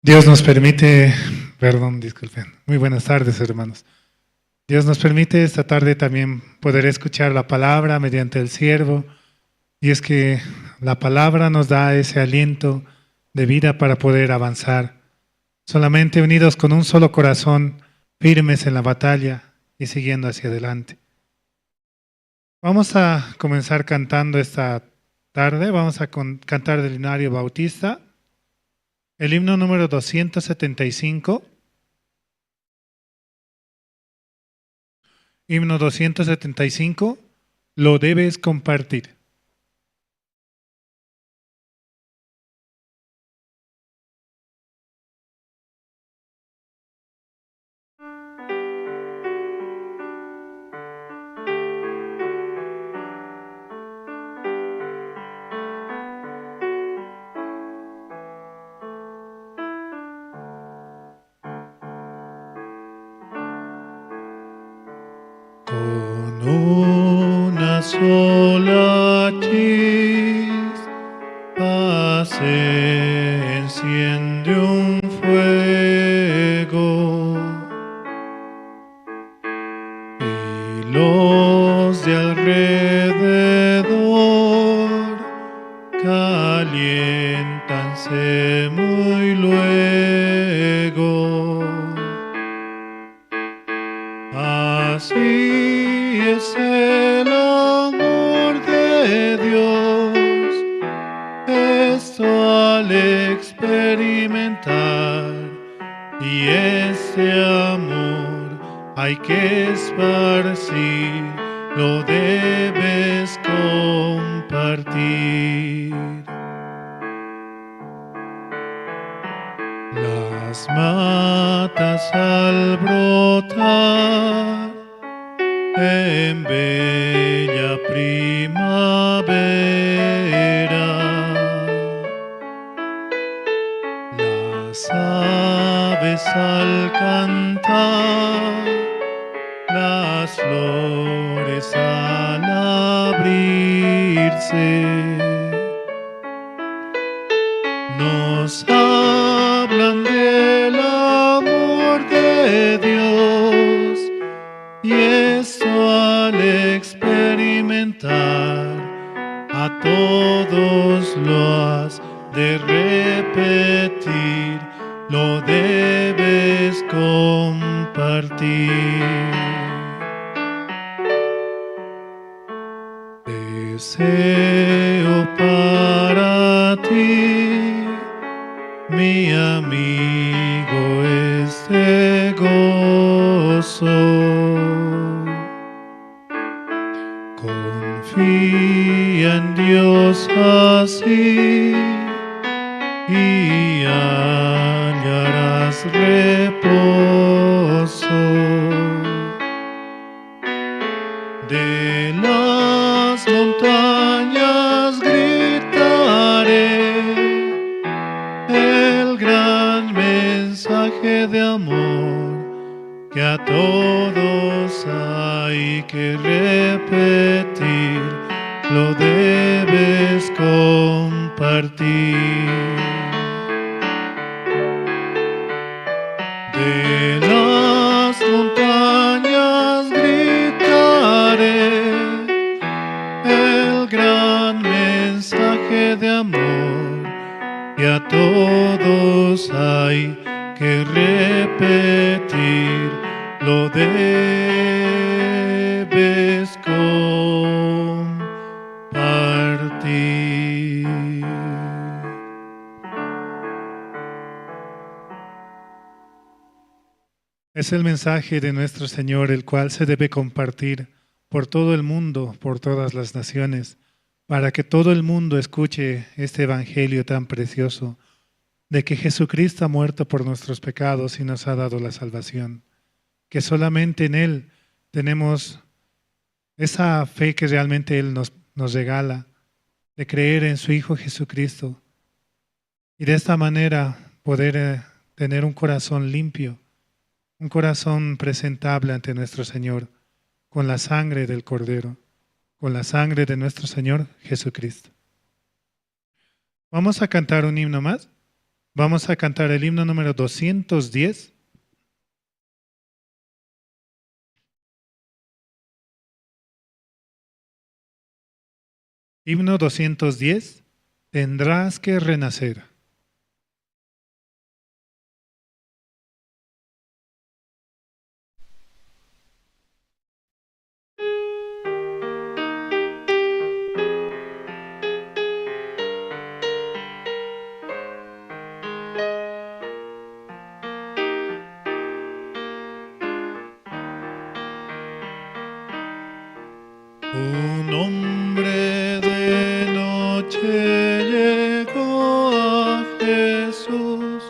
Dios nos permite, disculpen, muy buenas tardes, hermanos. Dios nos permite esta tarde también poder escuchar la palabra mediante el siervo, y es que la palabra nos da ese aliento de vida para poder avanzar, solamente unidos con un solo corazón, firmes en la batalla y siguiendo hacia adelante. Vamos a comenzar cantando esta tarde, vamos a cantar del Himnario Bautista. El himno número 275. Himno 275. Lo debes compartir. Con una sola chispa se enciende un fuego y los de alrededor caliéntanse muy luego. Así es el amor de Dios, esto al experimentar, y ese amor hay que esparcir, lo debes compartir. Las matas al brotar en bella primavera, las aves al cantar, las flores al abrirse, nos hablan del amor de Dios, y esto al experimentar a todos lo has de repetir, lo debes compartir. Deseo para ti, mi amigo, este gozo. Confía en Dios así y hallarás reposo. De las montañas gritaré el gran mensaje de amor que a todos hay que repetir, lo debes compartir. De las montañas gritaré el gran mensaje de amor que a todos hay que repetir, lo debes compartir. Es el mensaje de nuestro Señor, el cual se debe compartir por todo el mundo, por todas las naciones, para que todo el mundo escuche este evangelio tan precioso de que Jesucristo ha muerto por nuestros pecados y nos ha dado la salvación, que solamente en Él tenemos esa fe que realmente Él nos regala, de creer en su Hijo Jesucristo y de esta manera poder tener un corazón limpio, un corazón presentable ante nuestro Señor, con la sangre del Cordero, con la sangre de nuestro Señor Jesucristo. Vamos a cantar un himno más. Vamos a cantar el himno número 210. Himno 210. Tendrás que renacer. Un hombre de noche llegó a Jesús,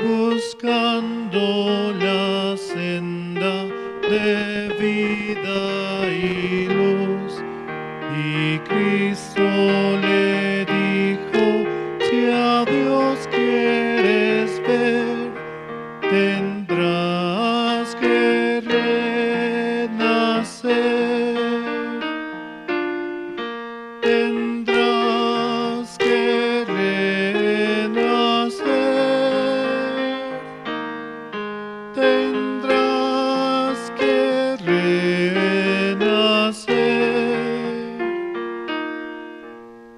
buscando la senda de vida y luz. Y Cristo le dijo: si a Dios quieres ver, tendrás que renacer. Tendrás que renacer. Tendrás que renacer.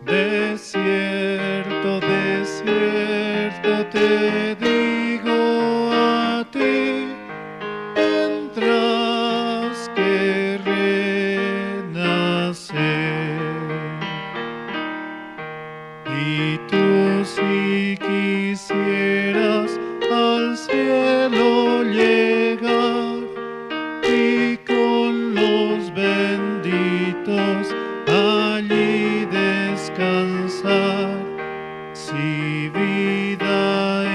De cierto, te digo a ti, tendrás que renacer. Y tú, si quisieras al cielo llegar y con los benditos allí descansar, si vida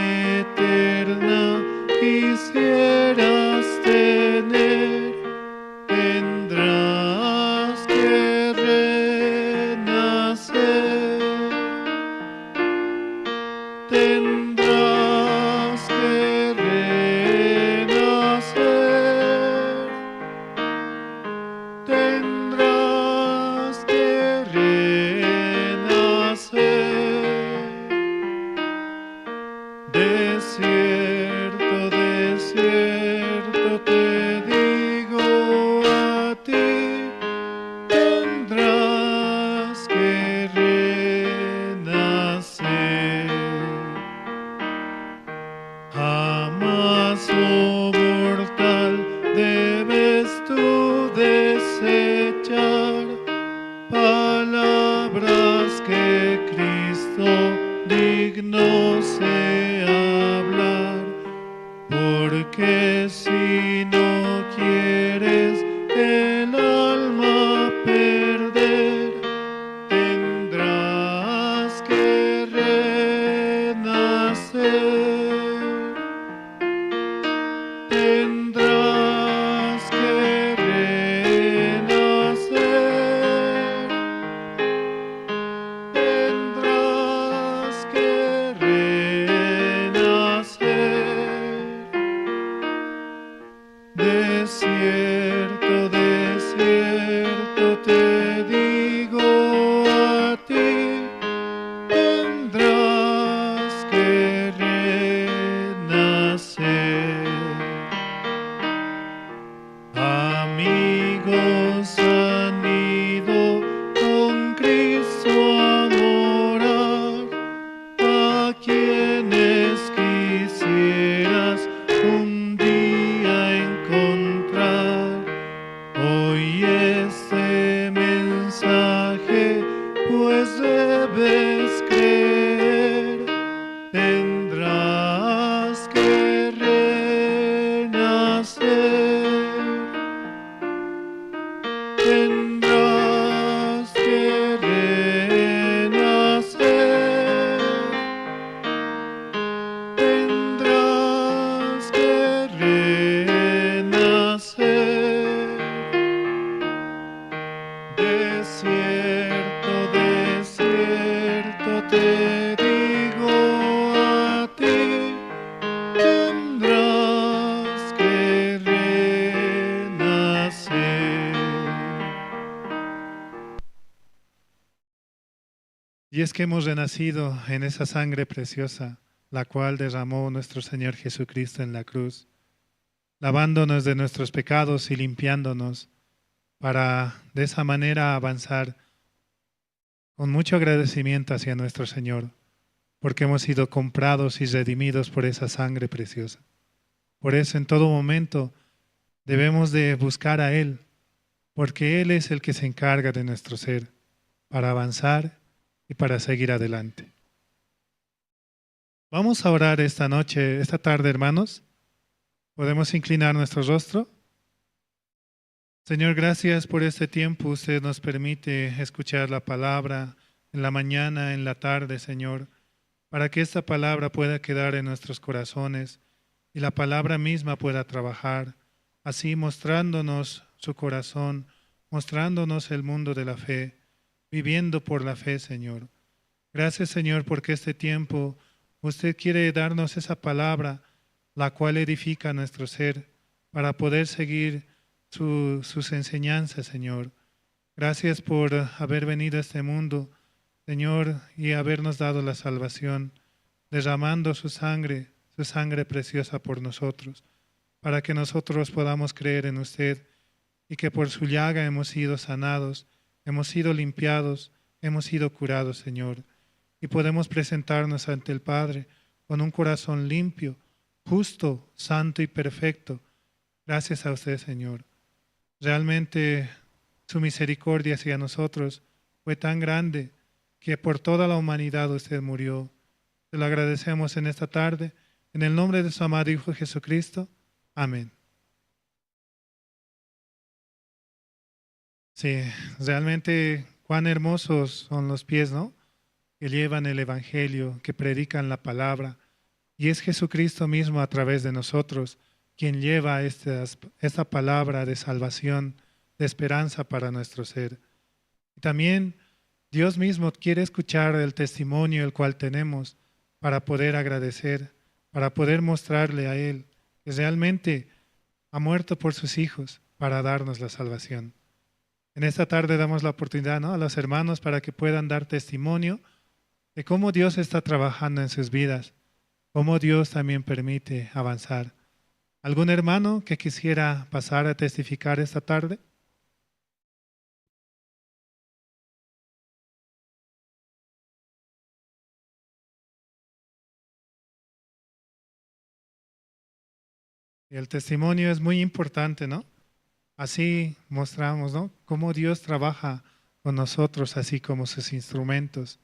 eterna quisieras tener, tendrás que renacer. Tendrás que renacer. Tendrás que renacer. De cierto, te digo a ti, tendrás que renacer. Jamás, oh mortal, debes tú desechar palabras que Cristo digno sea hablar, porque si no quieres el alma perder, tendrás que renacer. Tendrás que renacer. Tendrás que renacer. De cierto, te digo a ti, tendrás que renacer. Amigos han ido con Cristo a morar, a quienes quisieras un día encontrar. Hoy este mensaje pues debes creer, tendrás que renacer. Tendrás que renacer. Tendrás que renacer. De cierto, te digo a ti, tendrás que renacer. Y es que hemos renacido en esa sangre preciosa, la cual derramó nuestro Señor Jesucristo en la cruz, lavándonos de nuestros pecados y limpiándonos para de esa manera avanzar con mucho agradecimiento hacia nuestro Señor, porque hemos sido comprados y redimidos por esa sangre preciosa. Por eso en todo momento debemos de buscar a Él, porque Él es el que se encarga de nuestro ser, para avanzar y para seguir adelante. Vamos a orar esta noche, esta tarde, hermanos. ¿Podemos inclinar nuestro rostro? Señor, gracias por este tiempo. Usted nos permite escuchar la palabra en la mañana, en la tarde, Señor, para que esta palabra pueda quedar en nuestros corazones y la palabra misma pueda trabajar, así mostrándonos su corazón, mostrándonos el mundo de la fe, viviendo por la fe, Señor. Gracias, Señor, porque este tiempo usted quiere darnos esa palabra, la cual edifica nuestro ser, para poder seguir sus enseñanzas, Señor. Gracias por haber venido a este mundo, Señor, y habernos dado la salvación, derramando su sangre preciosa por nosotros, para que nosotros podamos creer en usted y que por su llaga hemos sido sanados, hemos sido limpiados, hemos sido curados, Señor, y podemos presentarnos ante el Padre con un corazón limpio, justo, santo y perfecto. Gracias a usted, Señor. Realmente su misericordia hacia nosotros fue tan grande que por toda la humanidad usted murió. Te lo agradecemos en esta tarde, en el nombre de su amado Hijo Jesucristo. Amén. Sí, realmente cuán hermosos son los pies, ¿no?, que llevan el Evangelio, que predican la palabra. Y es Jesucristo mismo a través de nosotros quien lleva esta palabra de salvación, de esperanza para nuestro ser. Y también Dios mismo quiere escuchar el testimonio el cual tenemos para poder agradecer, para poder mostrarle a Él que realmente ha muerto por sus hijos para darnos la salvación. En esta tarde damos la oportunidad, ¿no?, a los hermanos para que puedan dar testimonio de cómo Dios está trabajando en sus vidas, cómo Dios también permite avanzar. ¿Algún hermano que quisiera pasar a testificar esta tarde? El testimonio es muy importante, ¿no? Así mostramos, ¿no?, cómo Dios trabaja con nosotros, así como sus instrumentos.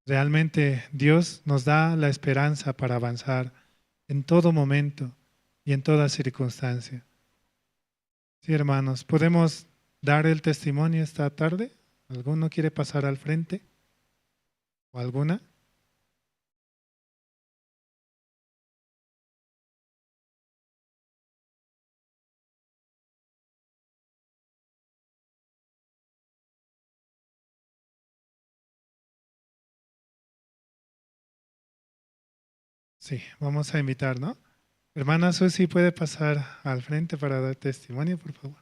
Realmente Dios nos da la esperanza para avanzar en todo momento y en toda circunstancia. Sí, hermanos, ¿podemos dar el testimonio esta tarde? ¿Alguno quiere pasar al frente? ¿O alguna? Sí, vamos a invitar, ¿no? Hermana Susi, ¿puede pasar al frente para dar testimonio, por favor?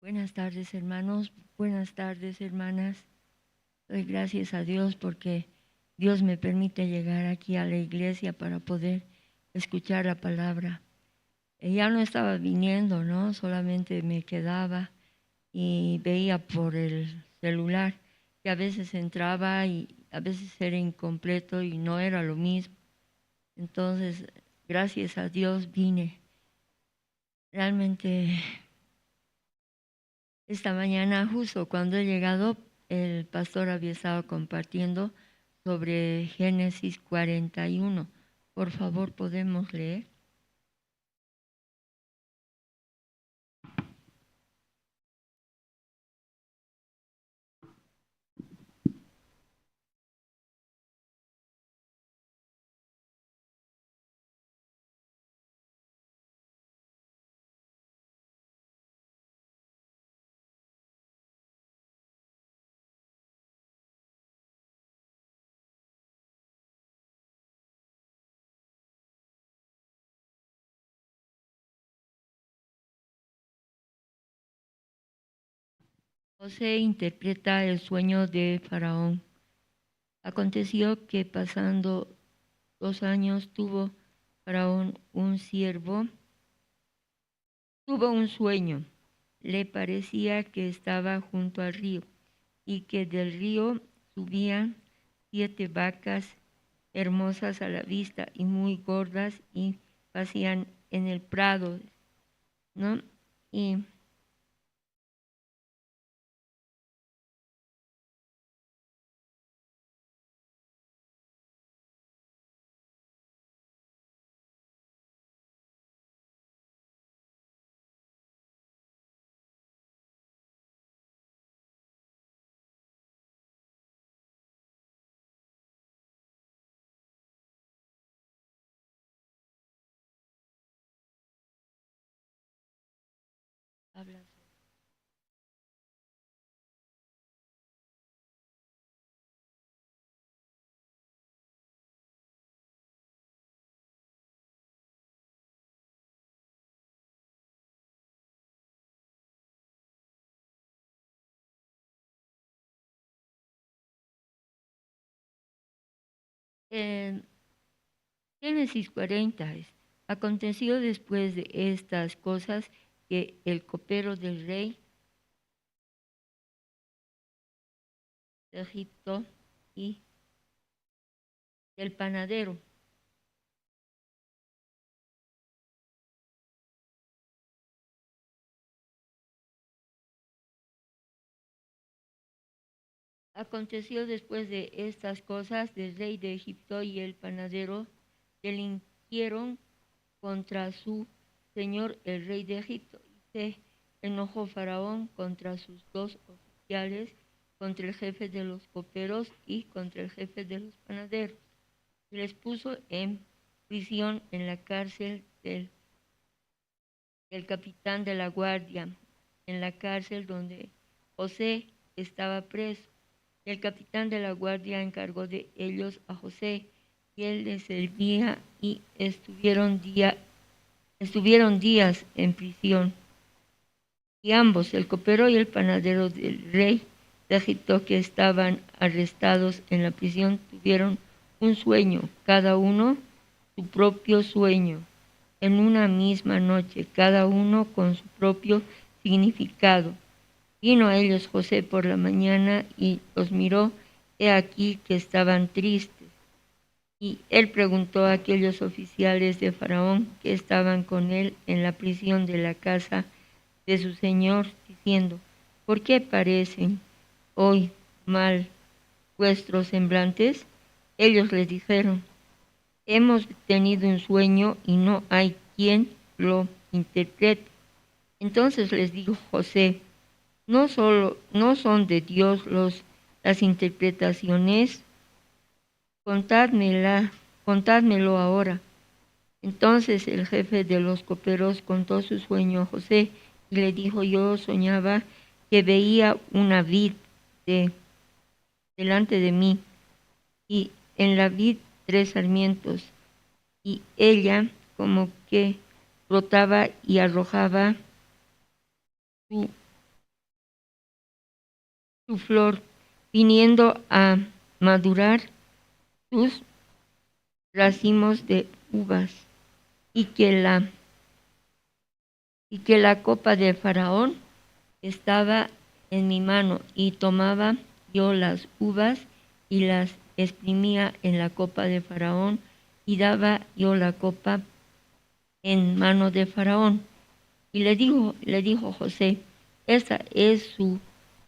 Buenas tardes, hermanos. Buenas tardes, hermanas. Doy gracias a Dios porque Dios me permite llegar aquí a la iglesia para poder escuchar la palabra. Ya no estaba viniendo, ¿no? Solamente me quedaba y veía por el celular, que a veces entraba y a veces era incompleto y no era lo mismo. Entonces, gracias a Dios vine. Realmente esta mañana, justo cuando he llegado, el pastor había estado compartiendo sobre Génesis 41. Por favor, ¿podemos leer? José interpreta el sueño de Faraón. Aconteció que pasando 2 años tuvo Faraón un siervo, tuvo un sueño. Le parecía que estaba junto al río y que del río subían 7 vacas hermosas a la vista y muy gordas y pasían en el prado, ¿no? Y habla. En Génesis 40 es, aconteció después de estas cosas que el copero del rey de Egipto y del panadero aconteció después de estas cosas del rey de Egipto y el panadero delinquieron contra su señor el rey de Egipto. Y se enojó Faraón contra sus 2 oficiales, contra el jefe de los coperos y contra el jefe de los panaderos. Y les puso en prisión en la cárcel del capitán de la guardia, en la cárcel donde José estaba preso. El capitán de la guardia encargó de ellos a José, y él les servía, y estuvieron días en prisión. Y ambos, el copero y el panadero del rey de Egipto, que estaban arrestados en la prisión, tuvieron un sueño, cada uno su propio sueño, en una misma noche, cada uno con su propio significado. Vino a ellos José por la mañana y los miró, he aquí que estaban tristes. Y él preguntó a aquellos oficiales de Faraón que estaban con él en la prisión de la casa de su señor, diciendo, ¿por qué parecen hoy mal vuestros semblantes? Ellos les dijeron, hemos tenido un sueño y no hay quien lo interprete. Entonces les dijo José, no son de Dios las interpretaciones, contádmelo ahora. Entonces el jefe de los coperos contó su sueño a José y le dijo, yo soñaba que veía una vid delante de mí, y en la vid 3 sarmientos, y ella como que brotaba y arrojaba su flor, viniendo a madurar sus racimos de uvas, y que la copa de Faraón estaba en mi mano, y tomaba yo las uvas y las exprimía en la copa de Faraón, y daba yo la copa en mano de Faraón. Y le dijo José, esta es su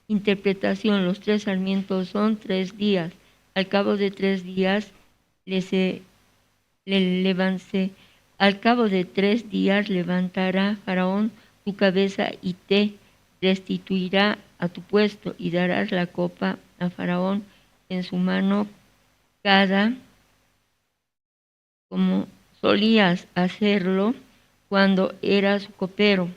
interpretación, los 3 sarmientos son 3 días. Al cabo de 3 días al cabo de 3 días levantará Faraón tu cabeza y te restituirá a tu puesto, y darás la copa a Faraón en su mano como solías hacerlo cuando eras copero.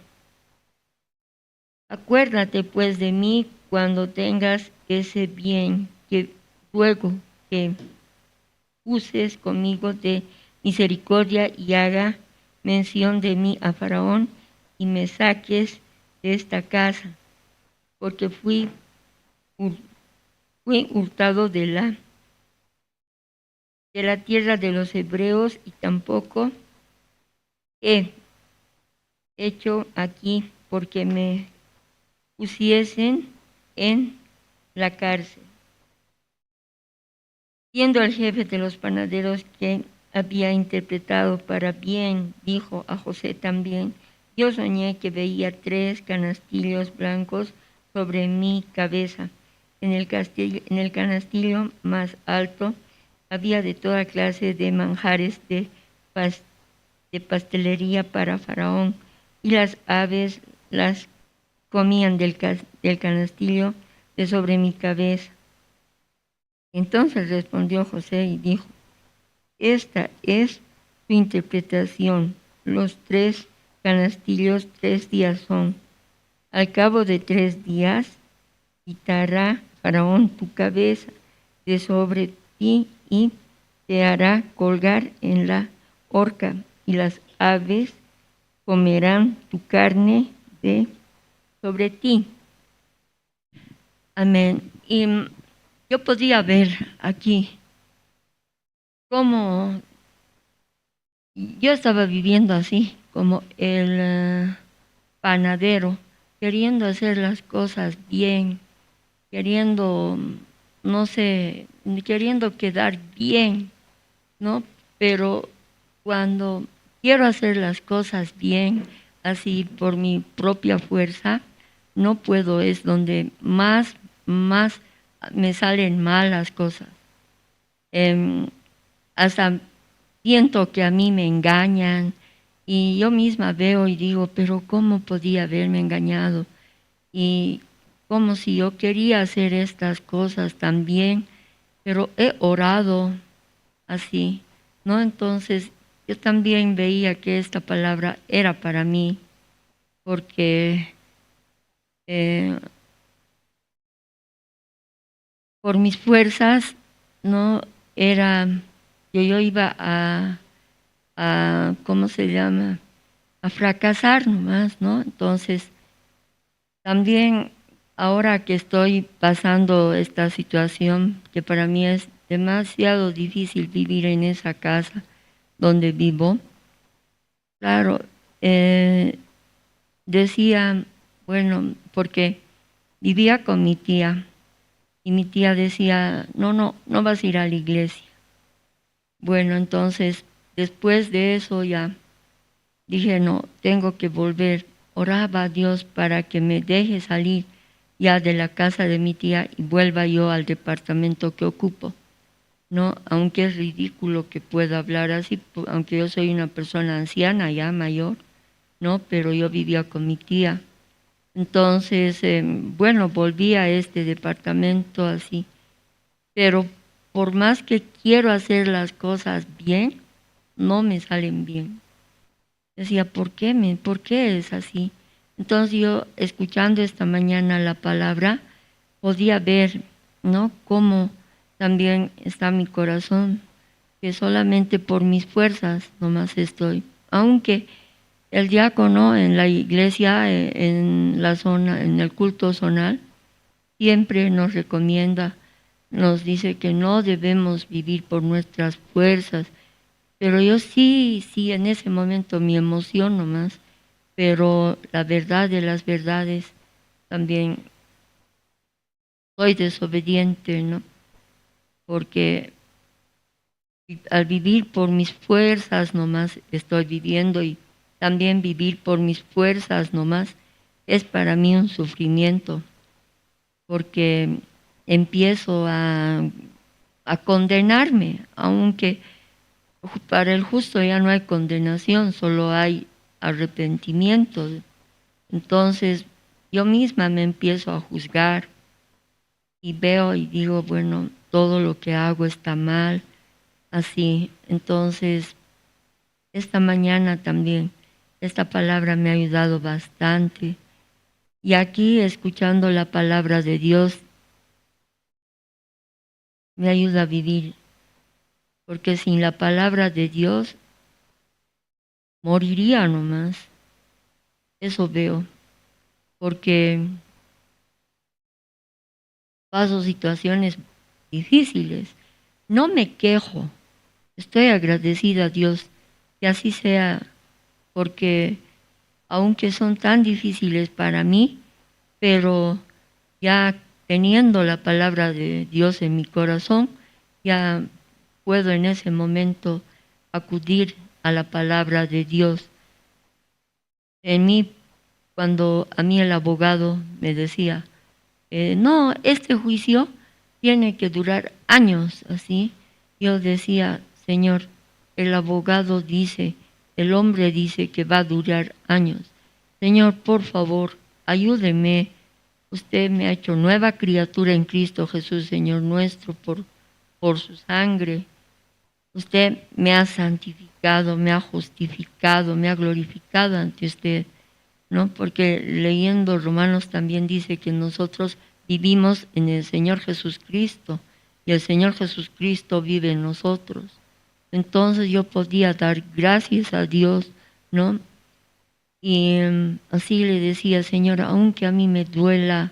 Acuérdate pues de mí cuando tengas ese bien, que ruego que uses conmigo de misericordia y haga mención de mí a Faraón y me saques de esta casa, porque fui hurtado de la tierra de los hebreos, y tampoco he hecho aquí porque me pusiesen en la cárcel. Siendo el jefe de los panaderos que había interpretado para bien, dijo a José también: yo soñé que veía 3 canastillos blancos sobre mi cabeza. En el canastillo más alto había de toda clase de manjares de pastelería para Faraón, y las aves las comían del canastillo de sobre mi cabeza. Entonces respondió José y dijo: esta es su interpretación. Los 3 canastillos 3 días son. Al cabo de 3 días quitará Faraón tu cabeza de sobre ti y te hará colgar en la horca, y las aves comerán tu carne de sobre ti. Amén. Y yo podía ver aquí cómo yo estaba viviendo así, como el panadero, queriendo hacer las cosas bien, queriendo, no sé, queriendo quedar bien, ¿no? Pero cuando quiero hacer las cosas bien, así por mi propia fuerza, no puedo, es donde más me salen mal las cosas. Hasta siento que a mí me engañan, y yo misma veo y digo, pero ¿cómo podía haberme engañado? Y como si yo quería hacer estas cosas también, pero he orado así, ¿no? Entonces yo también veía que esta palabra era para mí, porque por mis fuerzas no era que yo iba a ¿cómo se llama?, a fracasar nomás, ¿no? Entonces también ahora que estoy pasando esta situación, que para mí es demasiado difícil vivir en esa casa donde vivo, claro, decía, bueno, porque vivía con mi tía, y mi tía decía, no vas a ir a la iglesia. Bueno, entonces después de eso ya dije, no, tengo que volver. Oraba a Dios para que me deje salir ya de la casa de mi tía y vuelva yo al departamento que ocupo, ¿no? Aunque es ridículo que pueda hablar así, aunque yo soy una persona anciana ya mayor, ¿no? Pero yo vivía con mi tía. Entonces, bueno, volví a este departamento así, pero por más que quiero hacer las cosas bien, no me salen bien. Decía, ¿por qué es así? Entonces yo, escuchando esta mañana la palabra, podía ver, ¿no?, cómo también está mi corazón, que solamente por mis fuerzas nomás estoy. Aunque el diácono en la iglesia, en la zona, en el culto zonal, siempre nos recomienda, nos dice que no debemos vivir por nuestras fuerzas, pero yo sí, en ese momento mi emoción nomás, pero la verdad de las verdades también soy desobediente, ¿no? Porque al vivir por mis fuerzas nomás estoy viviendo, y también vivir por mis fuerzas nomás es para mí un sufrimiento, porque empiezo a condenarme, aunque para el justo ya no hay condenación, solo hay arrepentimiento. Entonces yo misma me empiezo a juzgar y veo y digo, bueno, todo lo que hago está mal, así. Entonces, esta mañana también, esta palabra me ha ayudado bastante. Y aquí, escuchando la palabra de Dios, me ayuda a vivir, porque sin la palabra de Dios moriría nomás. Eso veo, porque paso situaciones difíciles. No me quejo, estoy agradecida a Dios que así sea, porque aunque son tan difíciles para mí, pero ya teniendo la palabra de Dios en mi corazón, ya puedo en ese momento acudir a la palabra de Dios. En mí, cuando a mí el abogado me decía, no, este juicio tiene que durar años, así, yo decía, Señor, el abogado dice, el hombre dice que va a durar años. Señor, por favor, ayúdeme. Usted me ha hecho nueva criatura en Cristo Jesús, Señor nuestro, por su sangre. Usted me ha santificado, me ha justificado, me ha glorificado ante usted, ¿no? Porque leyendo Romanos también dice que nosotros vivimos en el Señor Jesucristo y el Señor Jesucristo vive en nosotros. Entonces yo podía dar gracias a Dios, ¿no? Y así le decía, Señor, aunque a mí me duela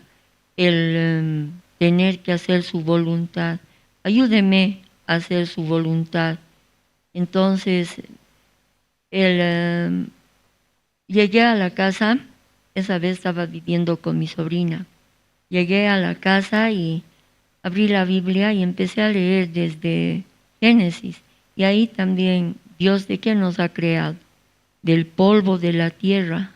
el tener que hacer su voluntad, ayúdeme a hacer su voluntad. Entonces, llegué a la casa, esa vez estaba viviendo con mi sobrina. Llegué a la casa y abrí la Biblia y empecé a leer desde Génesis. Y ahí también, Dios, ¿de qué nos ha creado? Del polvo de la tierra,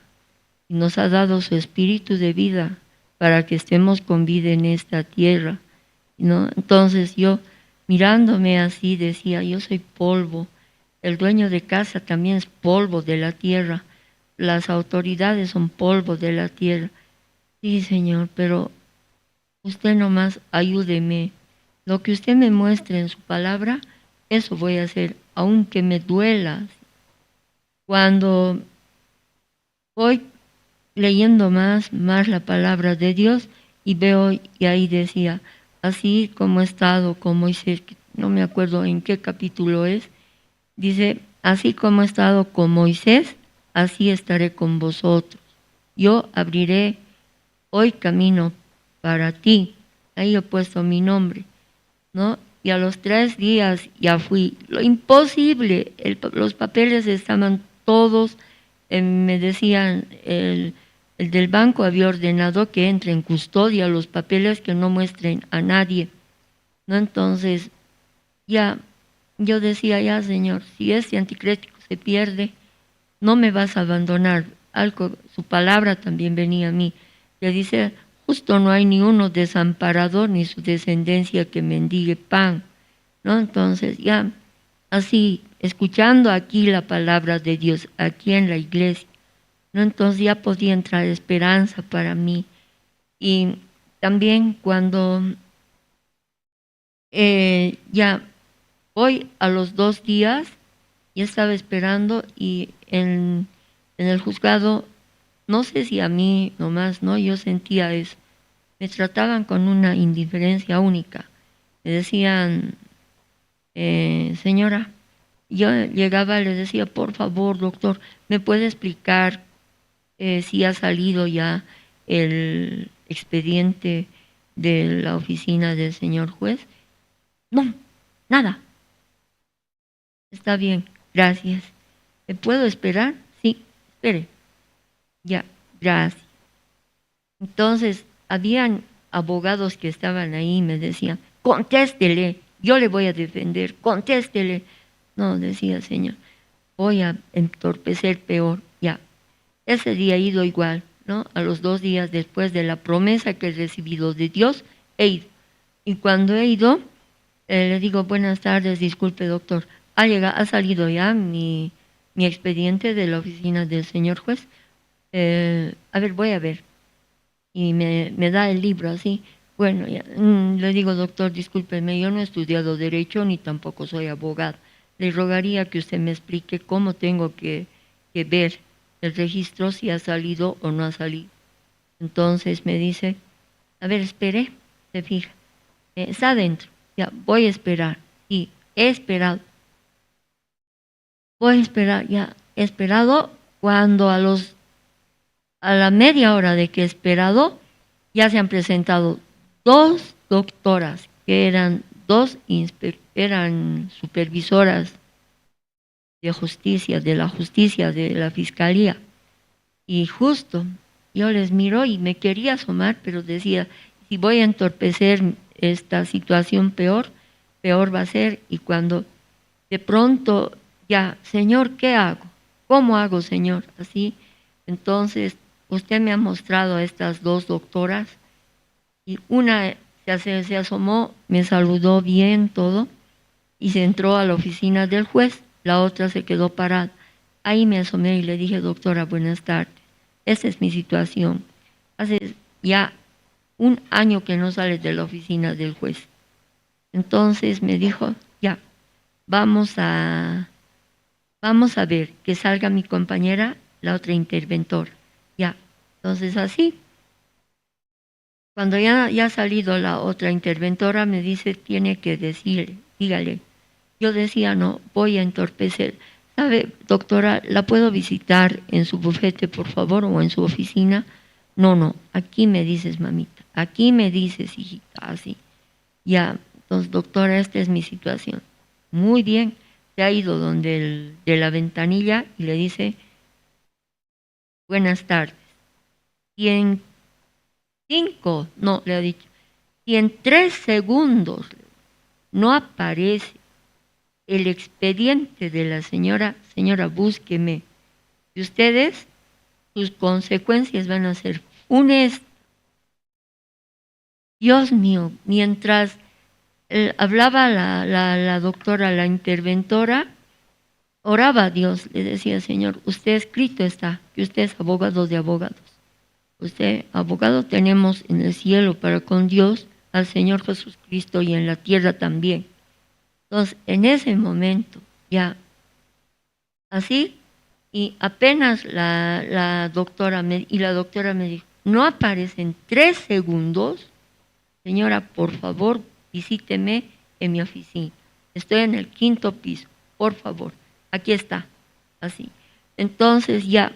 y nos ha dado su espíritu de vida para que estemos con vida en esta tierra, ¿no? Entonces yo, mirándome así, decía, yo soy polvo, el dueño de casa también es polvo de la tierra, las autoridades son polvo de la tierra. Sí, Señor, pero usted nomás ayúdeme. Lo que usted me muestre en su palabra, eso voy a hacer, aunque me duela. Cuando voy leyendo más la palabra de Dios y veo, y ahí decía, así como he estado con Moisés, no me acuerdo en qué capítulo es, dice, así como he estado con Moisés, así estaré con vosotros. Yo abriré hoy camino para ti. Ahí he puesto mi nombre, ¿no? Y a los 3 días ya fui. Lo imposible, los papeles estaban todos, me decían, el del banco había ordenado que entre en custodia los papeles, que no muestren a nadie, ¿no? Entonces, ya, yo decía, ya, Señor, si este anticristo se pierde, no me vas a abandonar. Algo, su palabra también venía a mí, que dice, justo no hay ni uno desamparado, ni su descendencia que mendigue pan, ¿no? Entonces, ya, así, escuchando aquí la palabra de Dios, aquí en la iglesia, ¿no? Entonces ya podía entrar esperanza para mí. Y también cuando ya voy a los 2 días, ya estaba esperando y en el juzgado, no sé si a mí nomás, ¿no? Yo sentía eso. Me trataban con una indiferencia única. Me decían, señora, yo llegaba y le decía, por favor, doctor, ¿me puede explicar si ha salido ya el expediente de la oficina del señor juez? No, nada. Está bien, gracias. ¿Me puedo esperar? Sí, espere. Ya, gracias. Entonces, habían abogados que estaban ahí y me decían, contéstele, yo le voy a defender, contéstele. No, decía, señor, voy a entorpecer peor, ya. Ese día he ido igual, ¿no? A los 2 días después de la promesa que he recibido de Dios, he ido. Y cuando he ido, le digo, buenas tardes, disculpe doctor, ha salido ya mi expediente de la oficina del señor juez. A ver, voy a ver. Y me da el libro así. Bueno, ya, le digo, doctor, discúlpeme, yo no he estudiado Derecho ni tampoco soy abogado. Le rogaría que usted me explique cómo tengo que ver el registro, si ha salido o no ha salido. Entonces me dice, a ver, espere, se fija, está adentro, ya, voy a esperar. Y he esperado. Voy a esperar, ya, he esperado. Cuando a la media hora de que he esperado, ya se han presentado 2 doctoras que eran eran supervisoras de justicia, de la fiscalía. Y justo yo les miro y me quería asomar, pero decía, si voy a entorpecer esta situación peor va a ser. Y cuando de pronto, ya, Señor, ¿qué hago? ¿Cómo hago, Señor? Así, entonces, usted me ha mostrado a estas dos doctoras y una se asomó, me saludó bien todo y se entró a la oficina del juez, la otra se quedó parada. Ahí me asomé y le dije, doctora, buenas tardes, esta es mi situación. Hace ya un año que no sale de la oficina del juez. Entonces me dijo, ya, vamos a ver que salga mi compañera, la otra interventora. Ya, entonces así. Cuando ya ha salido la otra interventora, me dice, tiene que decirle, dígale. Yo decía, no, voy a entorpecer. ¿Sabe, doctora, la puedo visitar en su bufete, por favor, o en su oficina? No, aquí me dices, mamita, aquí me dices, hijita, así. Ya, entonces, doctora, esta es mi situación. Muy bien, se ha ido donde de la ventanilla y le dice, buenas tardes. Y en le ha dicho, si en 3 segundos no aparece el expediente de la señora, búsqueme. Y ustedes, sus consecuencias van a ser funestas. Dios mío, mientras hablaba la doctora, la interventora, oraba a Dios, le decía, Señor, usted escrito está, que usted es abogado de abogados. Usted, abogado tenemos en el cielo para con Dios, al Señor Jesucristo, y en la tierra también. Entonces, en ese momento, ya, así, y apenas la doctora me dijo, no aparecen 3 segundos, señora, por favor, visíteme en mi oficina. Estoy en el 5º piso, por favor, aquí está, así. Entonces ya,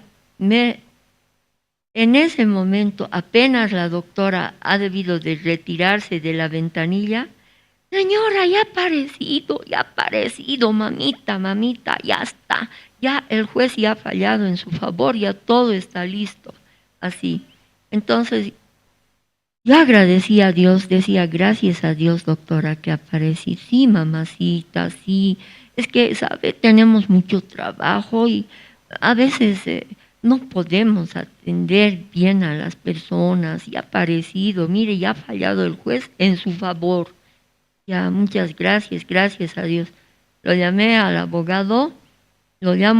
en ese momento, apenas la doctora ha debido de retirarse de la ventanilla, señora, ya ha aparecido, mamita, ya está. Ya el juez ya ha fallado en su favor, ya todo está listo. Así. Entonces, yo agradecí a Dios, decía, gracias a Dios, doctora, que aparecí. Sí, mamacita, sí. Es que, ¿sabe? Tenemos mucho trabajo y a veces no podemos atender bien a las personas. Y ha aparecido, mire, ya ha fallado el juez en su favor. Ya, muchas gracias a Dios. Lo llamo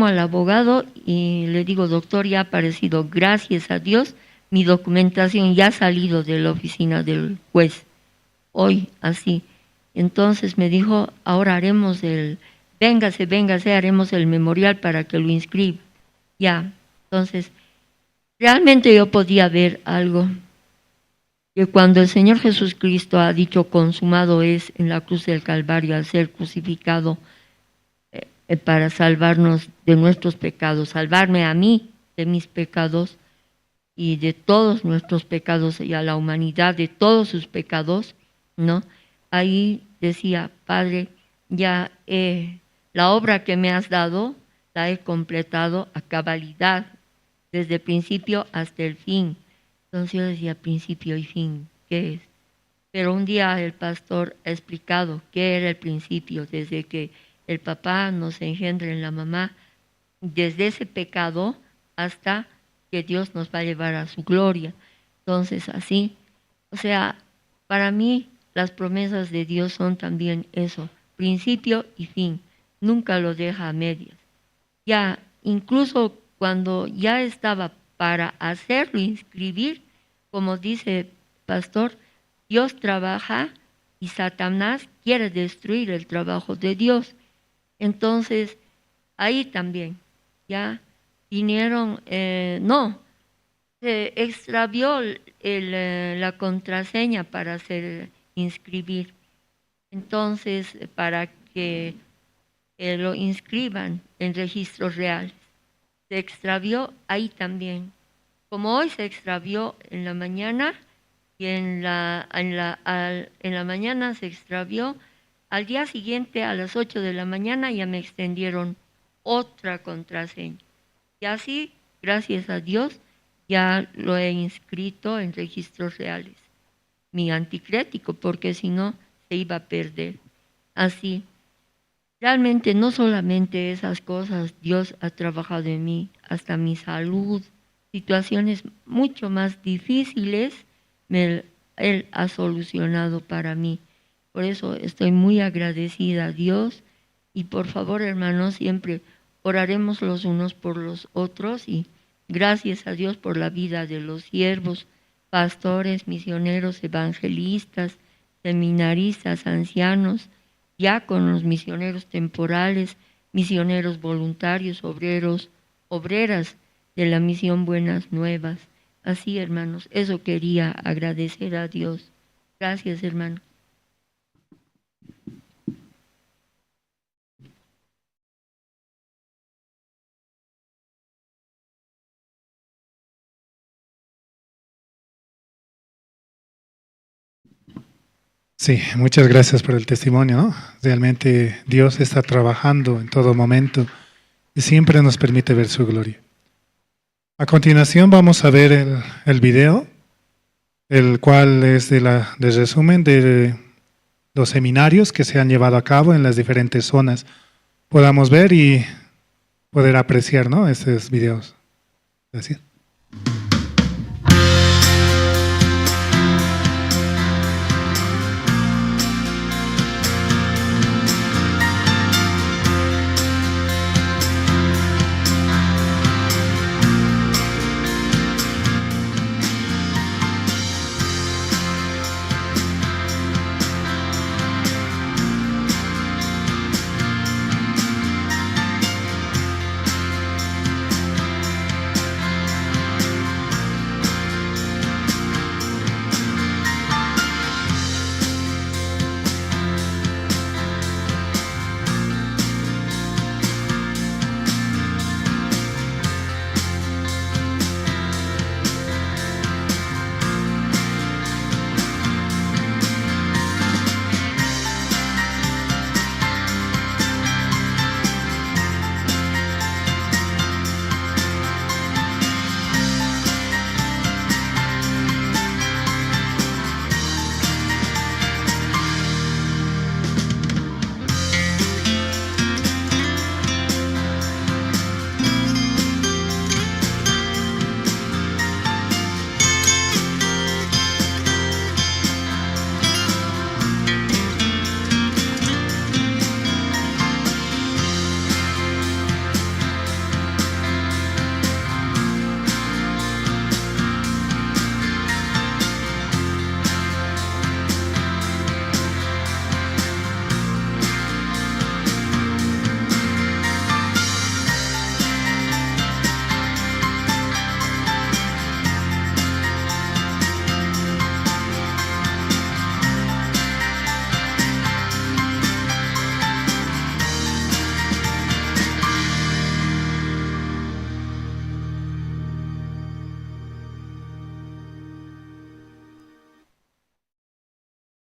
al abogado y le digo, doctor, ya ha aparecido, gracias a Dios, mi documentación ya ha salido de la oficina del juez, hoy, así. Entonces me dijo, ahora haremos véngase, haremos el memorial para que lo inscriba. Ya, entonces, realmente yo podía ver algo, que cuando el Señor Jesucristo ha dicho consumado es en la cruz del Calvario al ser crucificado para salvarnos de nuestros pecados, salvarme a mí de mis pecados y de todos nuestros pecados y a la humanidad de todos sus pecados, ¿no? Ahí decía, Padre, ya la obra que me has dado la he completado a cabalidad, desde el principio hasta el fin. Entonces yo decía, principio y fin, ¿qué es? Pero un día el pastor ha explicado qué era el principio, desde que el papá nos engendra en la mamá, desde ese pecado hasta que Dios nos va a llevar a su gloria. Entonces, así, o sea, para mí las promesas de Dios son también eso, principio y fin, nunca lo deja a medias. Ya, incluso cuando ya estaba para hacerlo inscribir, como dice el pastor, Dios trabaja y Satanás quiere destruir el trabajo de Dios. Entonces, ahí también, ya vinieron, se extravió la contraseña para hacer inscribir. Entonces, para que lo inscriban en registros reales. Se extravió ahí también. Como hoy se extravió en la mañana, y en la mañana se extravió. Al día siguiente, a las 8 de la mañana, ya me extendieron otra contraseña. Y así, gracias a Dios, ya lo he inscrito en registros reales, mi anticrético, porque si no, se iba a perder. Así, realmente no solamente esas cosas, Dios ha trabajado en mí, hasta mi salud, situaciones mucho más difíciles, Él ha solucionado para mí. Por eso estoy muy agradecida a Dios y por favor, hermanos, siempre oraremos los unos por los otros y gracias a Dios por la vida de los siervos, pastores, misioneros, evangelistas, seminaristas, ancianos, diáconos, misioneros temporales, misioneros voluntarios, obreros, obreras de la misión Buenas Nuevas. Así, hermanos, eso quería agradecer a Dios. Gracias, hermano. Sí, muchas gracias por el testimonio, ¿no? Realmente Dios está trabajando en todo momento y siempre nos permite ver su gloria. A continuación vamos a ver el video, el cual es del resumen de los seminarios que se han llevado a cabo en las diferentes zonas. Podamos ver y poder apreciar, ¿no?, estos videos. Gracias.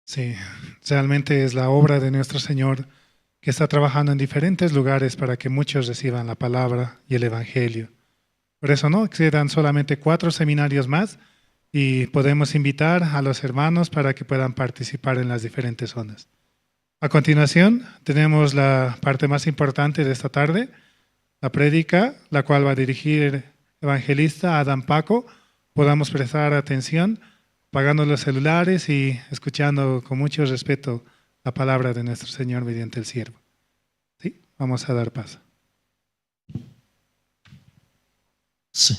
Sí, realmente es la obra de nuestro Señor que está trabajando en diferentes lugares para que muchos reciban la palabra y el Evangelio. Por eso no quedan solamente 4 seminarios más y podemos invitar a los hermanos para que puedan participar en las diferentes zonas. A continuación tenemos la parte más importante de esta tarde, la prédica, la cual va a dirigir el evangelista Adam Paco. Podamos prestar atención, apagando los celulares y escuchando con mucho respeto la palabra de nuestro Señor mediante el siervo. ¿Sí? Vamos a dar paso. Sí.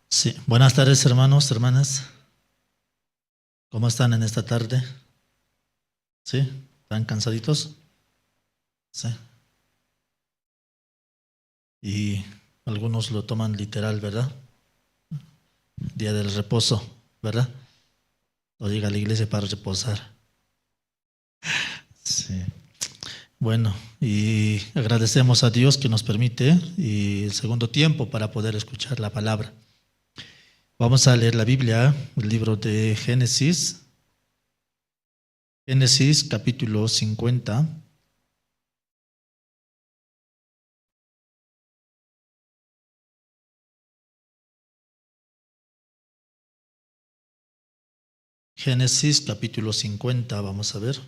Sí. Buenas tardes, hermanos, hermanas. ¿Cómo están en esta tarde? ¿Sí? ¿Están cansaditos? Sí. Y algunos lo toman literal, ¿verdad? Día del reposo, ¿verdad? O llega a la iglesia para reposar. Sí. Bueno, y agradecemos a Dios que nos permite y el segundo tiempo para poder escuchar la palabra. Vamos a leer la Biblia, el libro de Génesis. Génesis capítulo 50. Génesis capítulo 50, vamos a ver.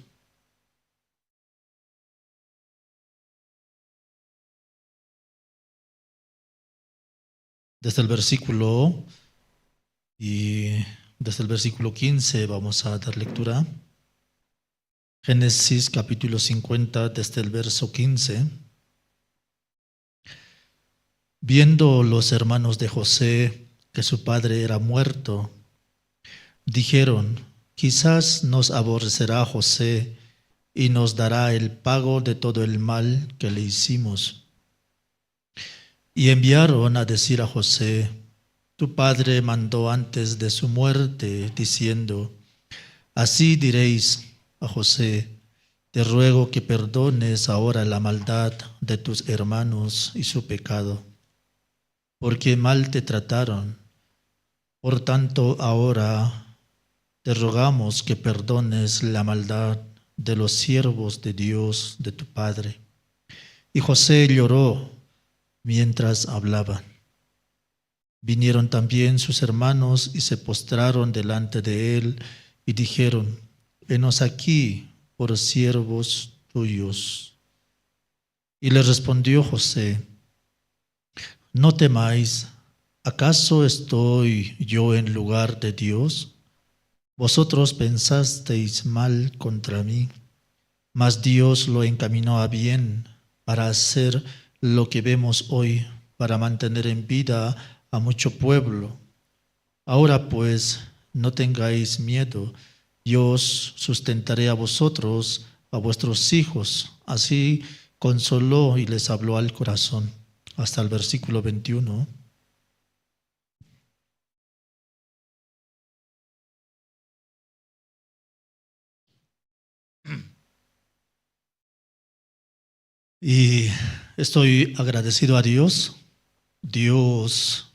Desde el versículo 15 vamos a dar lectura. Génesis capítulo 50, desde el verso 15. Viendo los hermanos de José que su padre era muerto, dijeron: quizás nos aborrecerá José y nos dará el pago de todo el mal que le hicimos. Y enviaron a decir a José: tu padre mandó antes de su muerte, diciendo: así diréis a José, te ruego que perdones ahora la maldad de tus hermanos y su pecado, porque mal te trataron. Por tanto, ahora te rogamos que perdones la maldad de los siervos de Dios, de tu padre. Y José lloró mientras hablaban. Vinieron también sus hermanos y se postraron delante de él y dijeron: henos aquí por siervos tuyos. Y le respondió José: no temáis, ¿acaso estoy yo en lugar de Dios? Vosotros pensasteis mal contra mí, mas Dios lo encaminó a bien para hacer lo que vemos hoy, para mantener en vida a mucho pueblo. Ahora pues, no tengáis miedo, yo os sustentaré a vosotros, a vuestros hijos. Así consoló y les habló al corazón. Hasta el versículo 21. Y estoy agradecido a Dios. Dios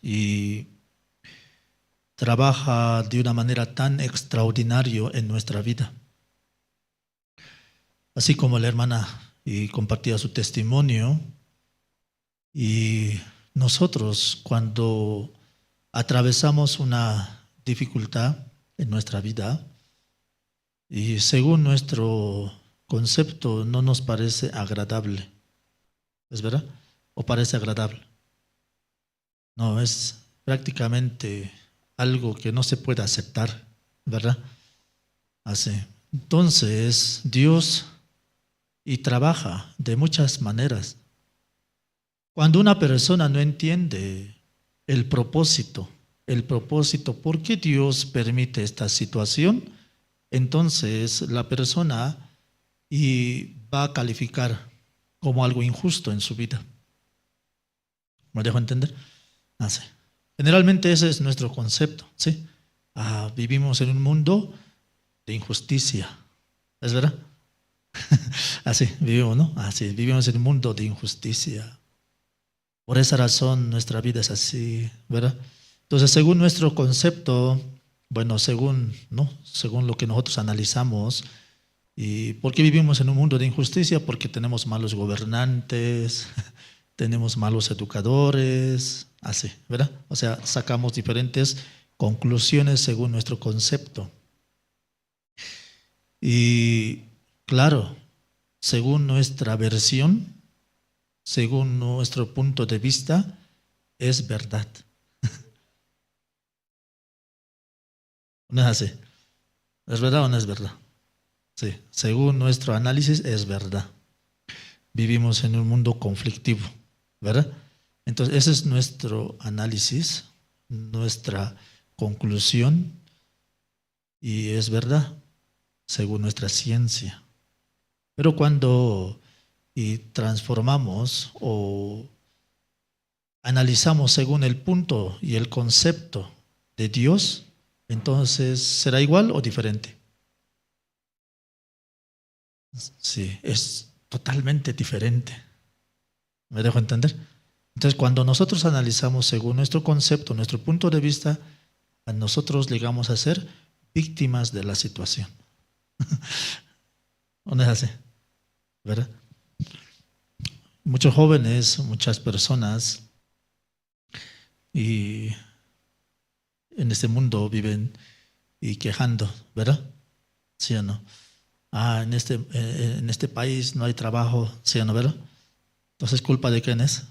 trabaja de una manera tan extraordinaria en nuestra vida. Así como la hermana compartía su testimonio, y nosotros cuando atravesamos una dificultad en nuestra vida y según nuestro concepto no nos parece agradable, ¿es verdad? ¿O parece agradable? No, es prácticamente algo que no se puede aceptar, ¿verdad? Así. Entonces, Dios trabaja de muchas maneras. Cuando una persona no entiende el propósito, ¿por qué Dios permite esta situación? Entonces, la persona va a calificar como algo injusto en su vida. ¿Me dejo entender? Así. Generalmente ese es nuestro concepto, ¿sí? Vivimos en un mundo de injusticia, ¿es verdad? Así vivimos, ¿no? Así vivimos en un mundo de injusticia. Por esa razón nuestra vida es así, ¿verdad? Entonces, según nuestro concepto, bueno, según lo que nosotros analizamos, ¿y por qué vivimos en un mundo de injusticia? Porque tenemos malos gobernantes, tenemos malos educadores, así, ¿verdad? O sea, sacamos diferentes conclusiones según nuestro concepto. Y claro, según nuestra versión, según nuestro punto de vista, es verdad. ¿No es así? ¿Es verdad o no es verdad? Sí, según nuestro análisis es verdad. Vivimos en un mundo conflictivo, ¿verdad? Entonces, ese es nuestro análisis, nuestra conclusión, y es verdad, según nuestra ciencia. Pero cuando transformamos o analizamos según el punto y el concepto de Dios, entonces ¿será igual o diferente? Sí, es totalmente diferente. ¿Me dejo entender? Entonces, cuando nosotros analizamos según nuestro concepto, nuestro punto de vista, a nosotros llegamos a ser víctimas de la situación. ¿No es así? ¿Verdad? Muchos jóvenes, muchas personas y en este mundo viven y quejando, ¿verdad? ¿Sí o no? En este país no hay trabajo, ¿sí o no, verdad? Entonces, ¿culpa de quién es?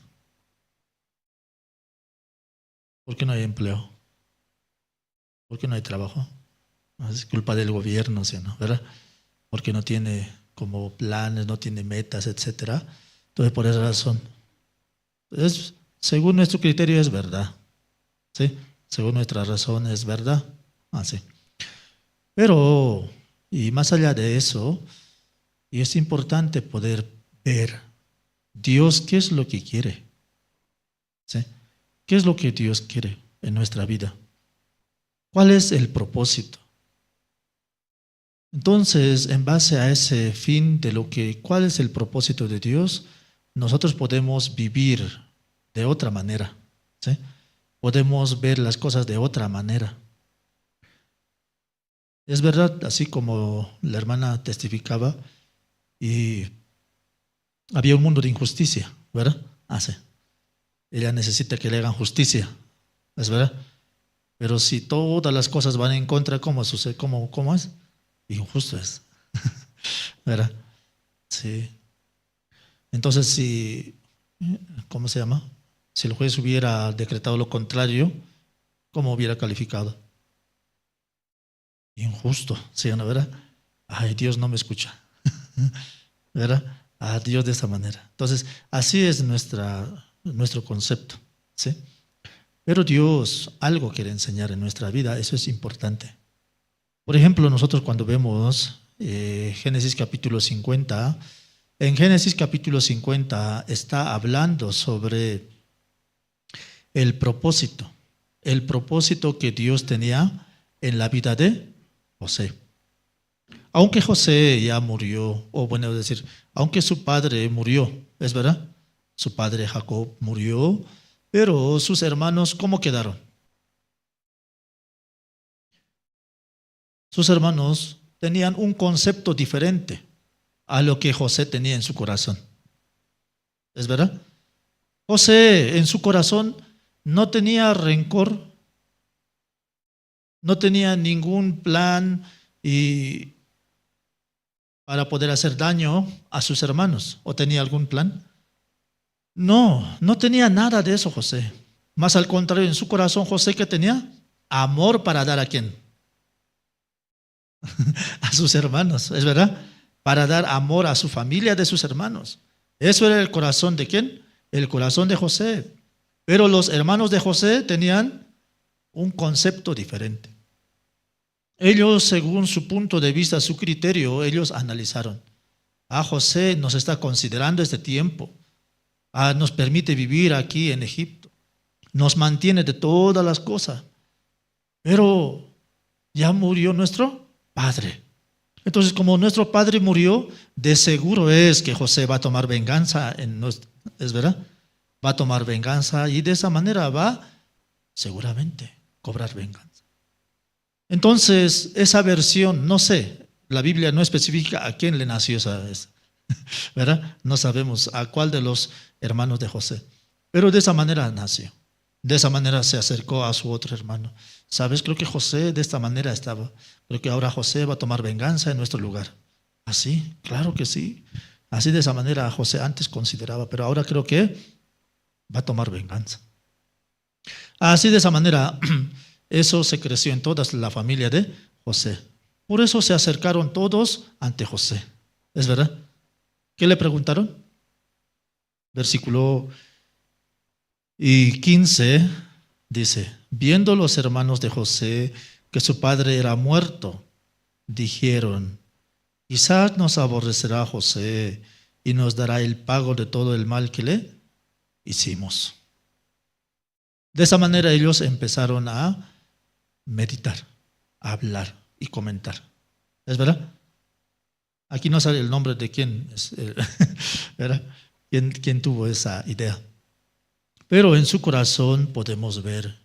¿Por qué no hay empleo? ¿Por qué no hay trabajo? Es culpa del gobierno, ¿sí o no, verdad? Porque no tiene como planes, no tiene metas, etcétera. Entonces, por esa razón, según nuestro criterio es verdad, ¿sí? Según nuestra razón es verdad, así. Pero, y más allá de eso, y es importante poder ver Dios qué es lo que quiere, ¿sí? ¿Qué es lo que Dios quiere en nuestra vida? ¿Cuál es el propósito? Entonces, en base a ese fin de cuál es el propósito de Dios, nosotros podemos vivir de otra manera, ¿sí? Podemos ver las cosas de otra manera. Es verdad, así como la hermana testificaba, y había un mundo de injusticia, ¿verdad? Sí. Ella necesita que le hagan justicia, ¿es verdad? Pero si todas las cosas van en contra, ¿cómo sucede? ¿Cómo es? Injusto es, ¿verdad? Sí. Entonces, ¿cómo se llama? Si el juez hubiera decretado lo contrario, ¿cómo hubiera calificado? Injusto, ¿sí o no, verdad? Ay, Dios no me escucha, ¿verdad? Dios de esa manera. Entonces, así es nuestro concepto, ¿sí? Pero Dios algo quiere enseñar en nuestra vida, eso es importante. Por ejemplo, nosotros cuando vemos Génesis capítulo 50, en Génesis capítulo 50 está hablando sobre el propósito que Dios tenía en la vida de José. Aunque José ya murió, o bueno, es decir, aunque su padre murió, ¿es verdad? Su padre Jacob murió, pero sus hermanos, ¿cómo quedaron? Sus hermanos tenían un concepto diferente a lo que José tenía en su corazón. ¿Es verdad? José en su corazón no tenía rencor, no tenía ningún plan para poder hacer daño a sus hermanos. ¿O tenía algún plan? No tenía nada de eso José. Más al contrario, en su corazón José, ¿qué tenía? Amor para dar a quién? A sus hermanos, ¿es verdad? Para dar amor a su familia de sus hermanos. Eso era el corazón de ¿quién? El corazón de José. Pero los hermanos de José tenían un concepto diferente. Ellos, según su punto de vista, su criterio, ellos analizaron. José nos está considerando este tiempo. Nos permite vivir aquí en Egipto. Nos mantiene de todas las cosas. Pero ya murió nuestro padre. Entonces, como nuestro padre murió, de seguro es que José va a tomar venganza, ¿es verdad? Va a tomar venganza y de esa manera va seguramente cobrar venganza. Entonces, esa versión, no sé, la Biblia no especifica a quién le nació esa, ¿verdad? No sabemos a cuál de los hermanos de José, pero de esa manera nació. De esa manera se acercó a su otro hermano. ¿Sabes? Creo que José de esta manera estaba. Creo que ahora José va a tomar venganza en nuestro lugar. ¿Así? Claro que sí. Así de esa manera José antes consideraba, pero ahora creo que va a tomar venganza. Así de esa manera, eso se creció en toda la familia de José. Por eso se acercaron todos ante José. ¿Es verdad? ¿Qué le preguntaron? Versículo 15 dice, viendo los hermanos de José que su padre era muerto, dijeron, quizás nos aborrecerá José y nos dará el pago de todo el mal que le hicimos. De esa manera ellos empezaron a meditar, a hablar y comentar. ¿Es verdad? Aquí no sale el nombre de quién, ¿verdad? ¿Quién tuvo esa idea? Pero en su corazón podemos ver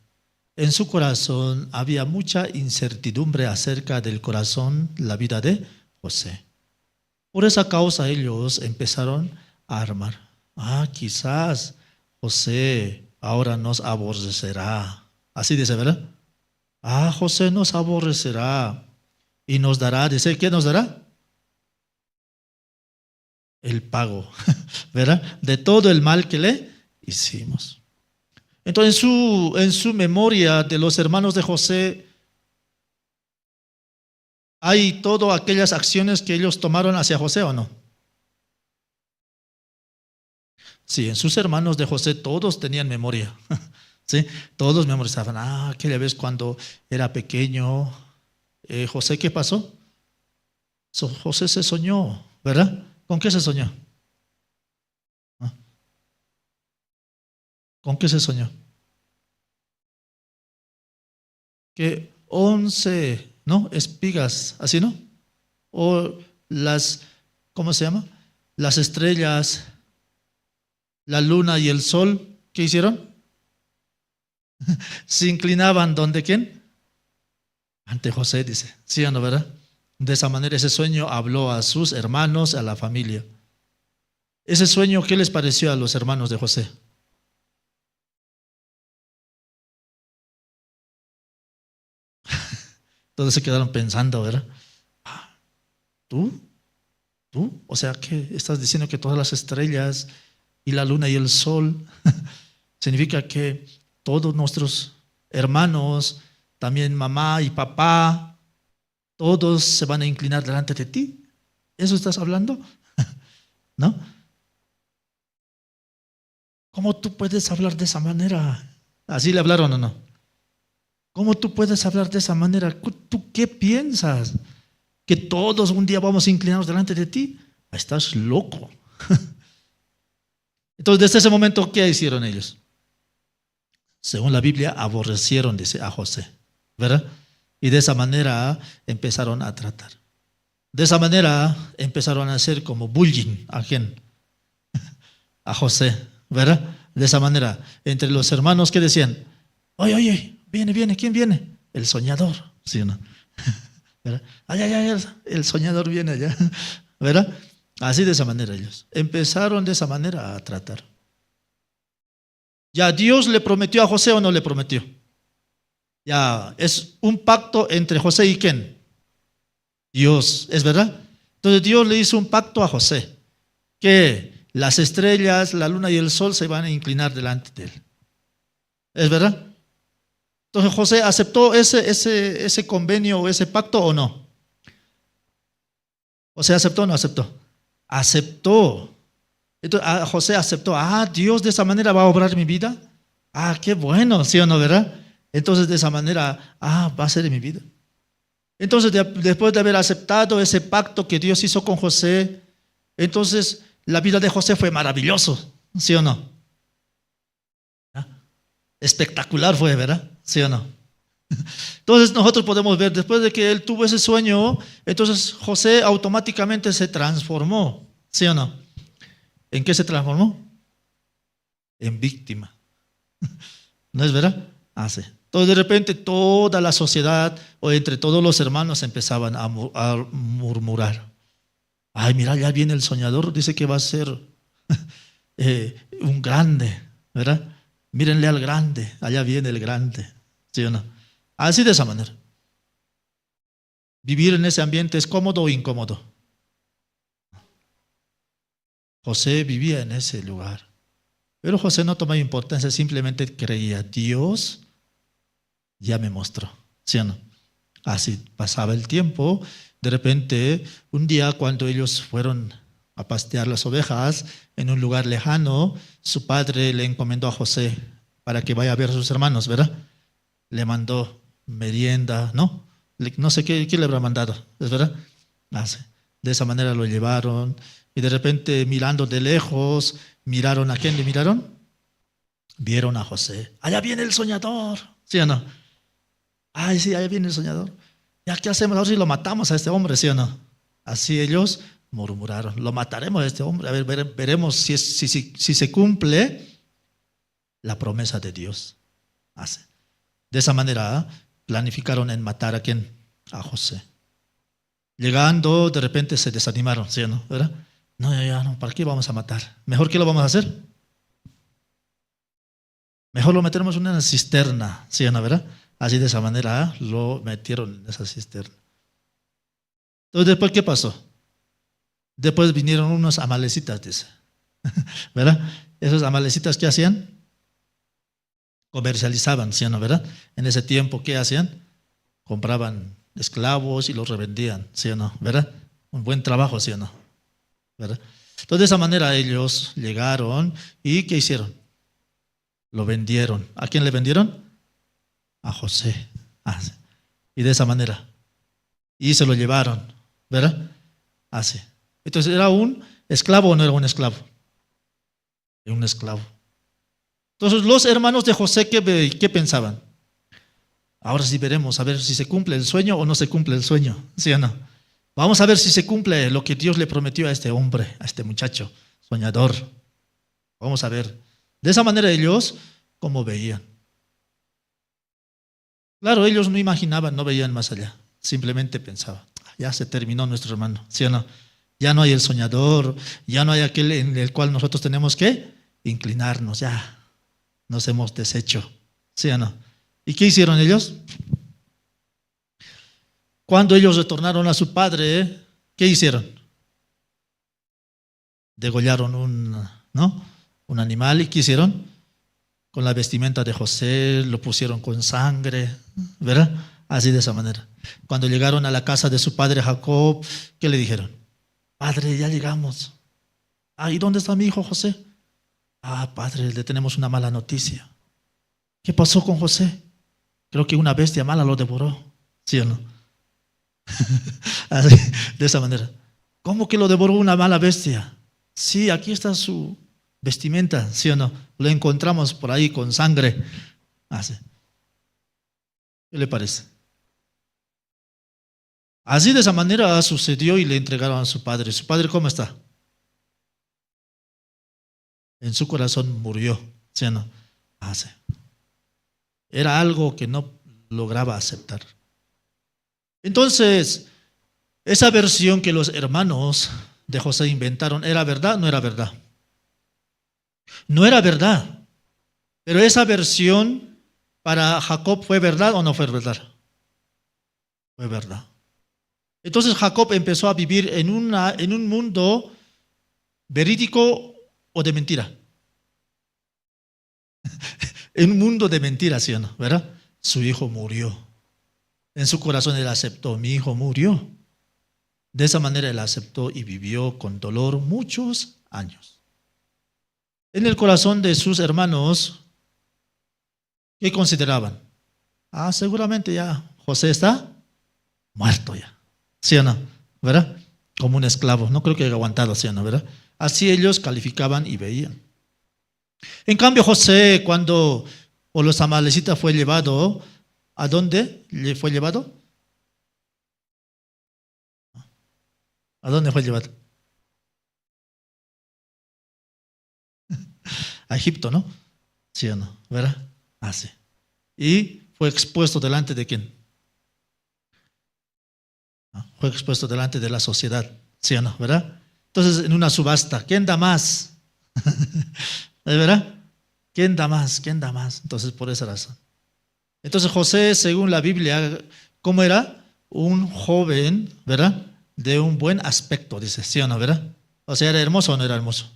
En su corazón había mucha incertidumbre acerca del corazón, la vida de José. Por esa causa ellos empezaron a armar. Quizás José ahora nos aborrecerá. Así dice, ¿verdad? José nos aborrecerá y nos dará, dice, ¿qué nos dará? El pago, ¿verdad? De todo el mal que le hicimos. Entonces, en su memoria de los hermanos de José, hay todas aquellas acciones que ellos tomaron hacia José, ¿o no? Sí, en sus hermanos de José todos tenían memoria. ¿Sí? Todos memorizaban, aquella vez cuando era pequeño, José, ¿qué pasó? José se soñó, ¿verdad? ¿Con qué se soñó? ¿Con qué se soñó? Que 11, ¿no? Espigas, ¿así no? O las, ¿cómo se llama? Las estrellas, la luna y el sol, ¿qué hicieron? Se inclinaban, ¿donde quién? Ante José, dice. ¿Sí o no, verdad? De esa manera ese sueño habló a sus hermanos, a la familia. Ese sueño, ¿qué les pareció a los hermanos de José? Todos se quedaron pensando, ¿verdad? ¿Tú? O sea, ¿qué estás diciendo? Que todas las estrellas y la luna y el sol significa que todos nuestros hermanos, también mamá y papá, todos se van a inclinar delante de ti. ¿Eso estás hablando? ¿No? ¿Cómo tú puedes hablar de esa manera? ¿Así le hablaron o no? ¿Cómo tú puedes hablar de esa manera? ¿Tú qué piensas? ¿Que todos un día vamos a inclinarnos delante de ti? Estás loco. Entonces, desde ese momento, ¿qué hicieron ellos? Según la Biblia, aborrecieron, dice, a José, ¿verdad? Y de esa manera empezaron a tratar. De esa manera empezaron a hacer como bullying a quién? A José, ¿verdad? De esa manera, entre los hermanos que decían, oye, viene, ¿quién viene? El soñador, ¿sí o no? ¿Verdad? El soñador viene allá, ¿verdad? Así de esa manera ellos empezaron de esa manera a tratar. ¿Ya Dios le prometió a José o no le prometió? Ya es un pacto entre José y ¿quién? Dios, ¿es verdad? Entonces Dios le hizo un pacto a José, que las estrellas, la luna y el sol se van a inclinar delante de él. ¿Es verdad? Entonces José aceptó ese convenio o ese pacto o no. ¿José aceptó o no aceptó? Aceptó. Entonces José aceptó, Dios de esa manera va a obrar mi vida. Qué bueno, ¿sí o no, verdad? Entonces de esa manera, va a ser en mi vida. Entonces después de haber aceptado ese pacto que Dios hizo con José, entonces la vida de José fue maravilloso, ¿sí o no? Espectacular fue, ¿verdad? ¿Sí o no? Entonces nosotros podemos ver, después de que él tuvo ese sueño, entonces José automáticamente se transformó, ¿sí o no? ¿En qué se transformó? En víctima. ¿No es verdad? Sí. Entonces de repente toda la sociedad o entre todos los hermanos empezaban a murmurar. Mira, ya viene el soñador, dice que va a ser un grande, ¿verdad? Mírenle al grande, allá viene el grande, ¿sí o no? Así de esa manera. ¿Vivir en ese ambiente es cómodo o incómodo? José vivía en ese lugar. Pero José no tomaba importancia, simplemente creía, Dios ya me mostró, ¿sí o no? Así pasaba el tiempo. De repente, un día cuando ellos fueron a pastear las ovejas en un lugar lejano, su padre le encomendó a José para que vaya a ver a sus hermanos, ¿verdad? Le mandó merienda, ¿no? No sé qué le habrá mandado, ¿es verdad? Sí. De esa manera lo llevaron y de repente mirando de lejos, ¿miraron a quién le miraron? Vieron a José. Allá viene el soñador, ¿sí o no? Sí, allá viene el soñador. ¿Ya qué hacemos? Ahora sí lo matamos a este hombre, ¿sí o no? Así ellos murmuraron, lo mataremos a este hombre. A ver, veremos si se cumple la promesa de Dios. De esa manera planificaron en matar a quién, a José. Llegando, de repente se desanimaron, ¿sí o no? ¿Verdad? No, ya no, ¿para qué vamos a matar? ¿Mejor qué lo vamos a hacer? Mejor lo metemos en una cisterna, ¿sí o no? ¿Verdad? Así de esa manera lo metieron en esa cisterna. Entonces, ¿después qué pasó? Después vinieron unos amalecitas, dice. ¿Verdad? Esos amalecitas, ¿qué hacían? Comercializaban, ¿sí o no? ¿Verdad? En ese tiempo, ¿qué hacían? Compraban esclavos y los revendían, ¿sí o no? ¿Verdad? Un buen trabajo, ¿sí o no? ¿Verdad? Entonces, de esa manera ellos llegaron y ¿qué hicieron? Lo vendieron. ¿A quién le vendieron? A José. Sí. Y de esa manera. Y se lo llevaron, ¿verdad? Así. Entonces, ¿era un esclavo o no era un esclavo? Era un esclavo. Entonces, los hermanos de José, ¿qué pensaban? Ahora sí veremos, a ver si se cumple el sueño o no se cumple el sueño, ¿sí o no? Vamos a ver si se cumple lo que Dios le prometió a este hombre, a este muchacho soñador. Vamos a ver. De esa manera ellos, ¿cómo veían? Claro, ellos no imaginaban, no veían más allá. Simplemente pensaban, ya se terminó nuestro hermano, ¿sí o no? Ya no hay el soñador, ya no hay aquel en el cual nosotros tenemos que inclinarnos, ya nos hemos deshecho, ¿sí o no? ¿Y qué hicieron ellos? Cuando ellos retornaron a su padre, ¿qué hicieron? Degollaron un animal. ¿Y qué hicieron? Con la vestimenta de José, lo pusieron con sangre, ¿verdad? Así de esa manera. Cuando llegaron a la casa de su padre Jacob, ¿qué le dijeron? Padre, ya llegamos. ¿Y dónde está mi hijo José? Padre, le tenemos una mala noticia. ¿Qué pasó con José? Creo que una bestia mala lo devoró, ¿sí o no? Así, de esa manera. ¿Cómo que lo devoró una mala bestia? Sí, aquí está su vestimenta, ¿sí o no? Lo encontramos por ahí con sangre. Así. ¿Qué le parece? Así de esa manera sucedió y le entregaron a su padre. ¿Su padre cómo está? En su corazón murió, ¿sí o no? Así. Era algo que no lograba aceptar. Entonces, esa versión que los hermanos de José inventaron, ¿era verdad o no era verdad? No era verdad. Pero esa versión para Jacob, ¿fue verdad o no fue verdad? Fue verdad. Entonces Jacob empezó a vivir en un mundo verídico o de mentira. En un mundo de mentiras, ¿sí o no? ¿Verdad? Su hijo murió. En su corazón él aceptó, mi hijo murió. De esa manera él aceptó y vivió con dolor muchos años. En el corazón de sus hermanos, ¿qué consideraban? Seguramente ya José está muerto ya. ¿Sí o no? ¿Verdad? Como un esclavo. No creo que haya aguantado, ¿sí o no? ¿Verdad? Así ellos calificaban y veían. En cambio, José, cuando los amalecitas fue llevado, ¿a dónde le fue llevado? ¿A dónde fue llevado? A Egipto, ¿no? ¿Sí o no? ¿Verdad? Sí. Y fue expuesto delante de quién? Fue expuesto delante de la sociedad, ¿sí o no? ¿Verdad? Entonces, en una subasta, ¿quién da más? ¿Verdad? ¿Quién da más? ¿Quién da más? Entonces, por esa razón. Entonces, José, según la Biblia, ¿cómo era? Un joven, ¿verdad? De un buen aspecto, dice, ¿sí o no? ¿Verdad? O sea, ¿era hermoso o no era hermoso?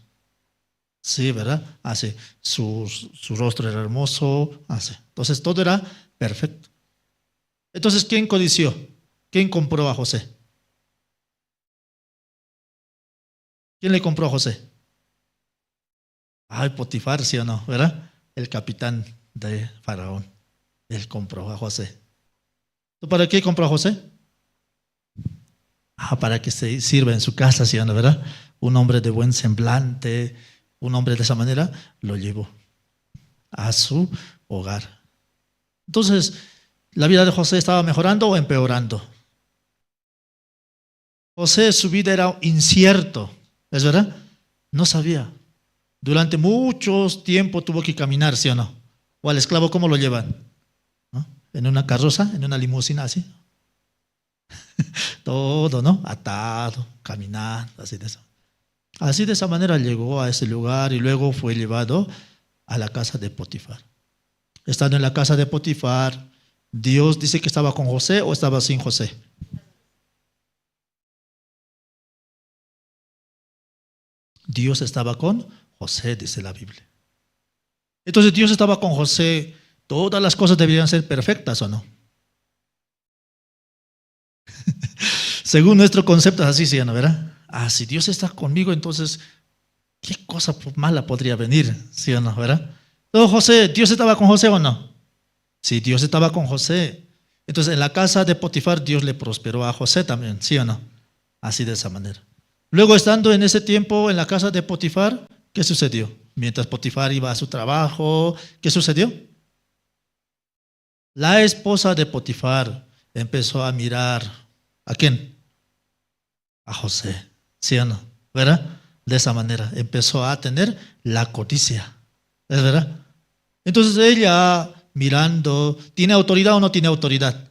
Sí, ¿verdad? Así. Su rostro era hermoso, así. Entonces, todo era perfecto. Entonces, ¿quién codició? ¿Quién compró a José? ¿Quién le compró a José? Potifar, ¿sí o no? ¿Verdad? El capitán de Faraón. Él compró a José. ¿Para qué compró a José? Para que se sirva en su casa, ¿sí o no? ¿Verdad? Un hombre de buen semblante, un hombre de esa manera, lo llevó a su hogar. Entonces, ¿la vida de José estaba mejorando o empeorando? José, su vida era incierto, ¿es verdad? No sabía. Durante mucho tiempo tuvo que caminar, ¿sí o no? O al esclavo, ¿cómo lo llevan? ¿No? en una carroza, en una limusina así. Todo, ¿no? Atado, caminando, así de eso. Así de esa manera llegó a ese lugar y luego fue llevado a la casa de Potifar. Estando en la casa de Potifar, Dios dice que estaba con José o estaba sin José. Dios estaba con José, dice la Biblia. Entonces Dios estaba con José, todas las cosas deberían ser perfectas, ¿o no? Según nuestro concepto es así, ¿sí, no, verdad? Si Dios está conmigo, entonces, ¿qué cosa mala podría venir? ¿Sí o no, verdad? Entonces, José, ¿Dios estaba con José o no? Sí, Dios estaba con José. Entonces, en la casa de Potifar, Dios le prosperó a José también, ¿sí o no? Así de esa manera. Luego, estando en ese tiempo en la casa de Potifar, ¿qué sucedió? Mientras Potifar iba a su trabajo, ¿qué sucedió? La esposa de Potifar empezó a mirar, ¿a quién? A José, ¿sí o no? ¿Verdad? De esa manera empezó a tener la codicia, ¿es verdad? Entonces ella mirando, ¿tiene autoridad o no tiene autoridad?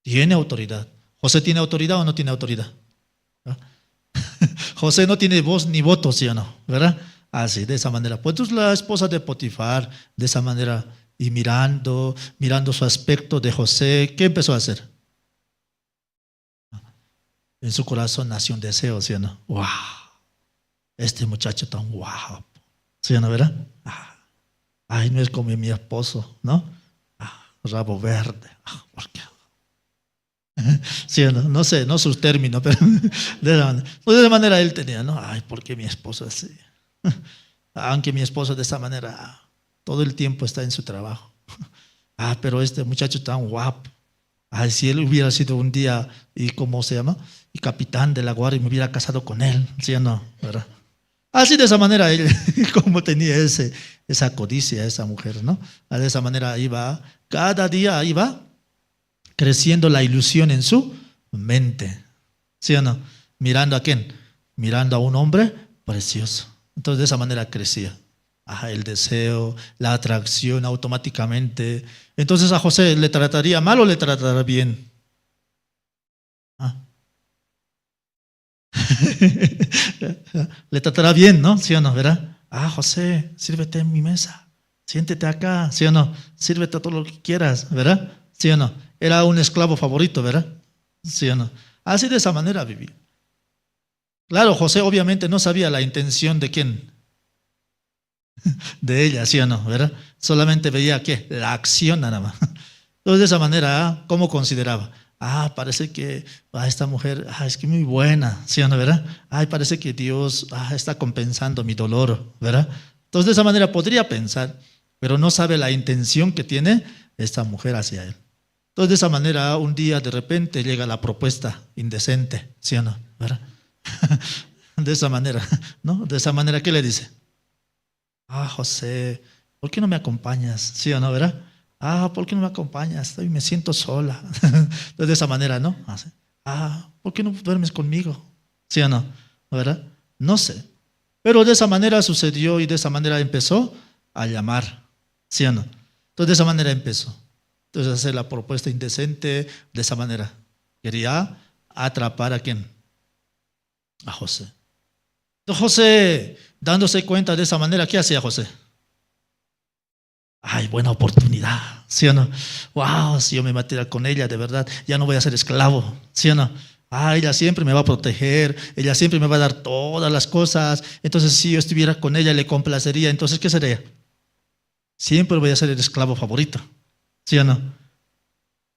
Tiene autoridad. ¿José tiene autoridad o no tiene autoridad? ¿Ah? José no tiene voz ni voto, ¿sí o no? ¿Verdad? Así, de esa manera. Pues entonces la esposa de Potifar, de esa manera, y mirando su aspecto de José, ¿qué empezó a hacer? En su corazón nació un deseo, ¿sí o no? ¡Wow! Este muchacho tan guapo, ¿sí o no, verdad? Ay, no es como mi esposo, ¿no? Rabo verde. ¿Por qué? Sí o no, no sé, no sus términos, pero de esa manera él tenía, ¿no? Ay, ¿por qué mi esposo así? Aunque mi esposo de esa manera todo el tiempo está en su trabajo. Pero este muchacho tan guapo. Si él hubiera sido un día, y ¿cómo se llama? Y capitán de la guardia, y me hubiera casado con él, ¿sí o no? ¿Verdad? Así de esa manera él, como tenía esa codicia, esa mujer, ¿no? De esa manera iba, cada día iba creciendo la ilusión en su mente, ¿sí o no? ¿Mirando a quién? Mirando a un hombre precioso. Entonces de esa manera crecía. El deseo, la atracción automáticamente. Entonces a José, ¿le trataría mal o le trataría bien? Le tratará bien, ¿no? ¿Sí o no? ¿Verdad? José, sírvete en mi mesa. Siéntete acá, ¿sí o no? Sírvete todo lo que quieras, ¿verdad? ¿Sí o no? Era un esclavo favorito, ¿verdad? ¿Sí o no? Así de esa manera vivía. Claro, José obviamente no sabía la intención de quién. De ella, ¿sí o no? ¿Verdad? Solamente veía ¿qué? La acción nada más. Entonces de esa manera, ¿cómo consideraba? Parece que esta mujer es que muy buena, ¿sí o no, verdad? Parece que Dios está compensando mi dolor, ¿verdad? Entonces de esa manera podría pensar, pero no sabe la intención que tiene esta mujer hacia él. Entonces de esa manera un día de repente llega la propuesta indecente, ¿sí o no? ¿Verdad? De esa manera, ¿no? De esa manera, ¿qué le dice? José, ¿por qué no me acompañas? ¿Sí o no, verdad? ¿Por qué no me acompañas? Me siento sola. De esa manera, ¿no? ¿Por qué no duermes conmigo? ¿Sí o no? ¿Verdad? No sé. Pero de esa manera sucedió y de esa manera empezó a llamar. ¿Sí o no? Entonces de esa manera empezó. Entonces hacer la propuesta indecente de esa manera. Quería atrapar ¿a quién? A José. Entonces José, dándose cuenta de esa manera, ¿qué hacía José? Buena oportunidad, ¿sí o no? Wow, si yo me metiera con ella, de verdad, ya no voy a ser esclavo, ¿sí o no? Ella siempre me va a proteger, ella siempre me va a dar todas las cosas. Entonces, si yo estuviera con ella, le complacería. Entonces, ¿qué sería? Siempre voy a ser el esclavo favorito, ¿sí o no?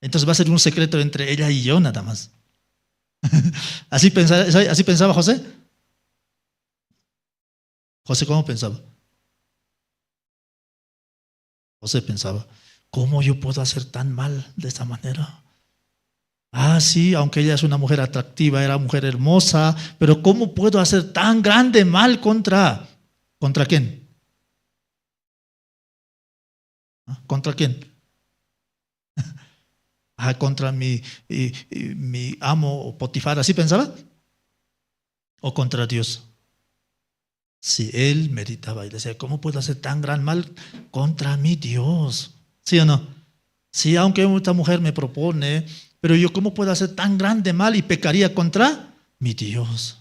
Entonces va a ser un secreto entre ella y yo nada más. ¿Así pensaba José? José, ¿cómo pensaba? José pensaba, ¿cómo yo puedo hacer tan mal de esta manera? Sí, aunque ella es una mujer atractiva, era mujer hermosa, pero ¿cómo puedo hacer tan grande mal contra quién? ¿Contra quién? Contra mi amo Potifar, ¿así pensaba? ¿O contra Dios? Si él meditaba y decía, ¿cómo puedo hacer tan gran mal contra mi Dios? ¿Sí o no? Sí, aunque esta mujer me propone, pero yo ¿cómo puedo hacer tan grande mal y pecaría contra mi Dios?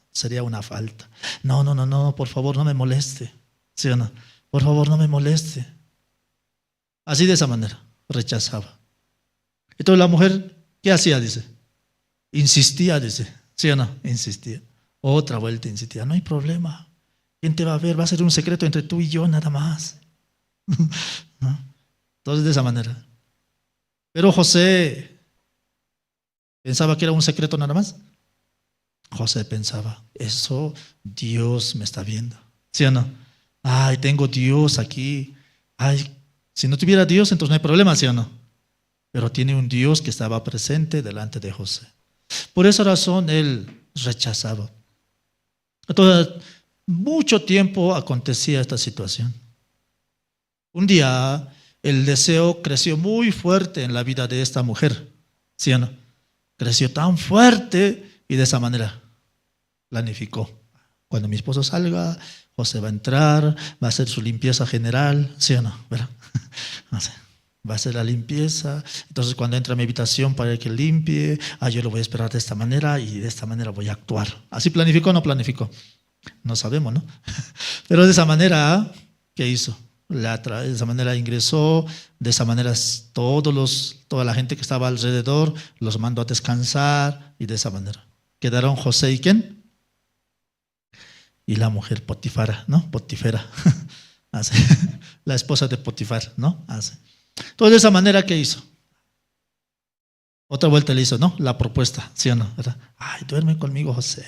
Sería una falta. No, por favor, no me moleste. ¿Sí o no? Por favor, no me moleste. Así de esa manera, rechazaba. Entonces la mujer, ¿qué hacía? Dice, insistía, dice, ¿sí o no? Insistía. Otra vuelta insistía, no hay problema. ¿Quién te va a ver? Va a ser un secreto entre tú y yo nada más. ¿No? Entonces de esa manera. Pero José pensaba que era un secreto nada más. José pensaba, eso Dios me está viendo. ¿Sí o no? Ay, tengo Dios aquí. Ay, si no tuviera Dios, entonces no hay problema, ¿sí o no? Pero tiene un Dios que estaba presente delante de José. Por esa razón él rechazaba. Entonces, mucho tiempo acontecía esta situación. Un día el deseo creció muy fuerte en la vida de esta mujer, ¿sí o no? Creció tan fuerte y de esa manera planificó. Cuando mi esposo salga, José va a entrar, va a hacer su limpieza general, ¿sí o no? ¿Verdad? Va a hacer la limpieza. Entonces cuando entra a mi habitación para que limpie, yo lo voy a esperar de esta manera y de esta manera voy a actuar. ¿Así planificó o no planificó? No sabemos, ¿no? Pero de esa manera, ¿qué hizo? De esa manera ingresó, de esa manera toda la gente que estaba alrededor los mandó a descansar y de esa manera. Quedaron José y ¿quién? Y la mujer Potifara, ¿no? Potifera, la esposa de Potifar, ¿no? Entonces de esa manera, ¿qué hizo? Otra vuelta le hizo, ¿no? La propuesta, ¿sí o no? ¿Verdad? Ay, duerme conmigo, José.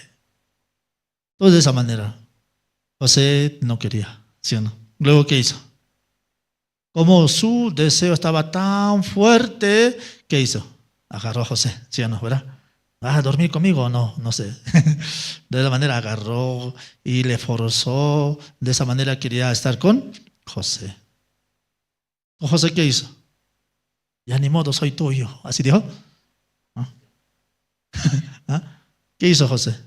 Entonces de esa manera, José no quería, ¿sí o no? Luego, ¿qué hizo? Como su deseo estaba tan fuerte, ¿qué hizo? Agarró a José, ¿sí o no? ¿Verdad? ¿Dormir conmigo o no? No sé. De esa manera agarró y le forzó. De esa manera quería estar con José. ¿O José qué hizo? Ya ni modo, soy tuyo. ¿Así dijo? ¿Qué hizo José?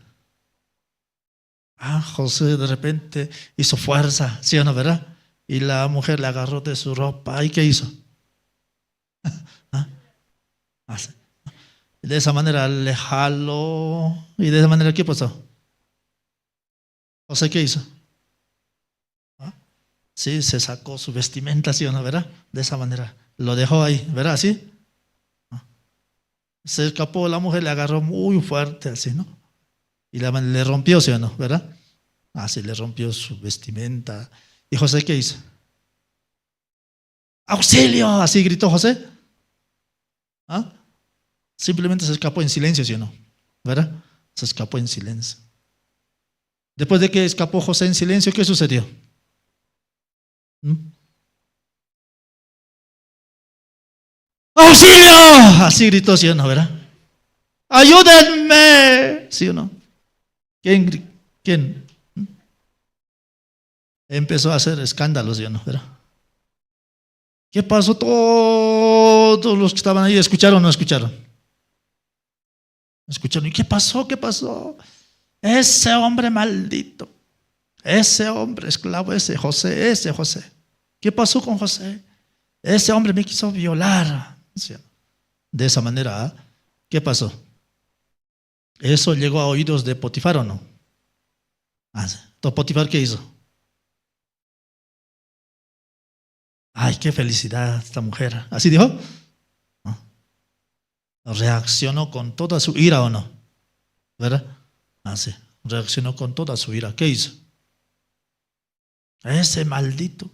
José de repente hizo fuerza, ¿sí o no, verdad? Y la mujer le agarró de su ropa. ¿Y qué hizo? De esa manera le jaló. ¿Y de esa manera qué pasó? José, ¿qué hizo? Sí, se sacó su vestimenta, ¿sí o no, verdad? De esa manera. Lo dejó ahí, ¿verdad? ¿Sí? Se escapó, la mujer le agarró muy fuerte, así, ¿no? Y le rompió, ¿sí o no? ¿Verdad? Así le rompió su vestimenta. ¿Y José qué hizo? ¡Auxilio! Así gritó José. Simplemente se escapó en silencio, ¿sí o no? ¿Verdad? Se escapó en silencio. Después de que escapó José en silencio, ¿qué sucedió? ¡Auxilio! Así gritó, ¿sí o no? ¿Verdad? ¡Ayúdenme! ¿Sí o no? ¿Quién? Empezó a hacer escándalos, ¿sí o no? ¿Verdad? ¿Qué pasó? Todos los que estaban ahí, ¿escucharon o no escucharon? ¿Escucharon? ¿Y qué pasó? ¿Qué pasó? Ese hombre maldito, ese hombre esclavo, ese José. ¿Qué pasó con José? Ese hombre me quiso violar. De esa manera, ¿qué pasó? Eso llegó a oídos de Potifar, ¿o no? Entonces, Potifar, ¿qué hizo? Ay, qué felicidad esta mujer. ¿Así dijo? Reaccionó con toda su ira, ¿o no? ¿Verdad? Así. Reaccionó con toda su ira. ¿Qué hizo? Ese maldito.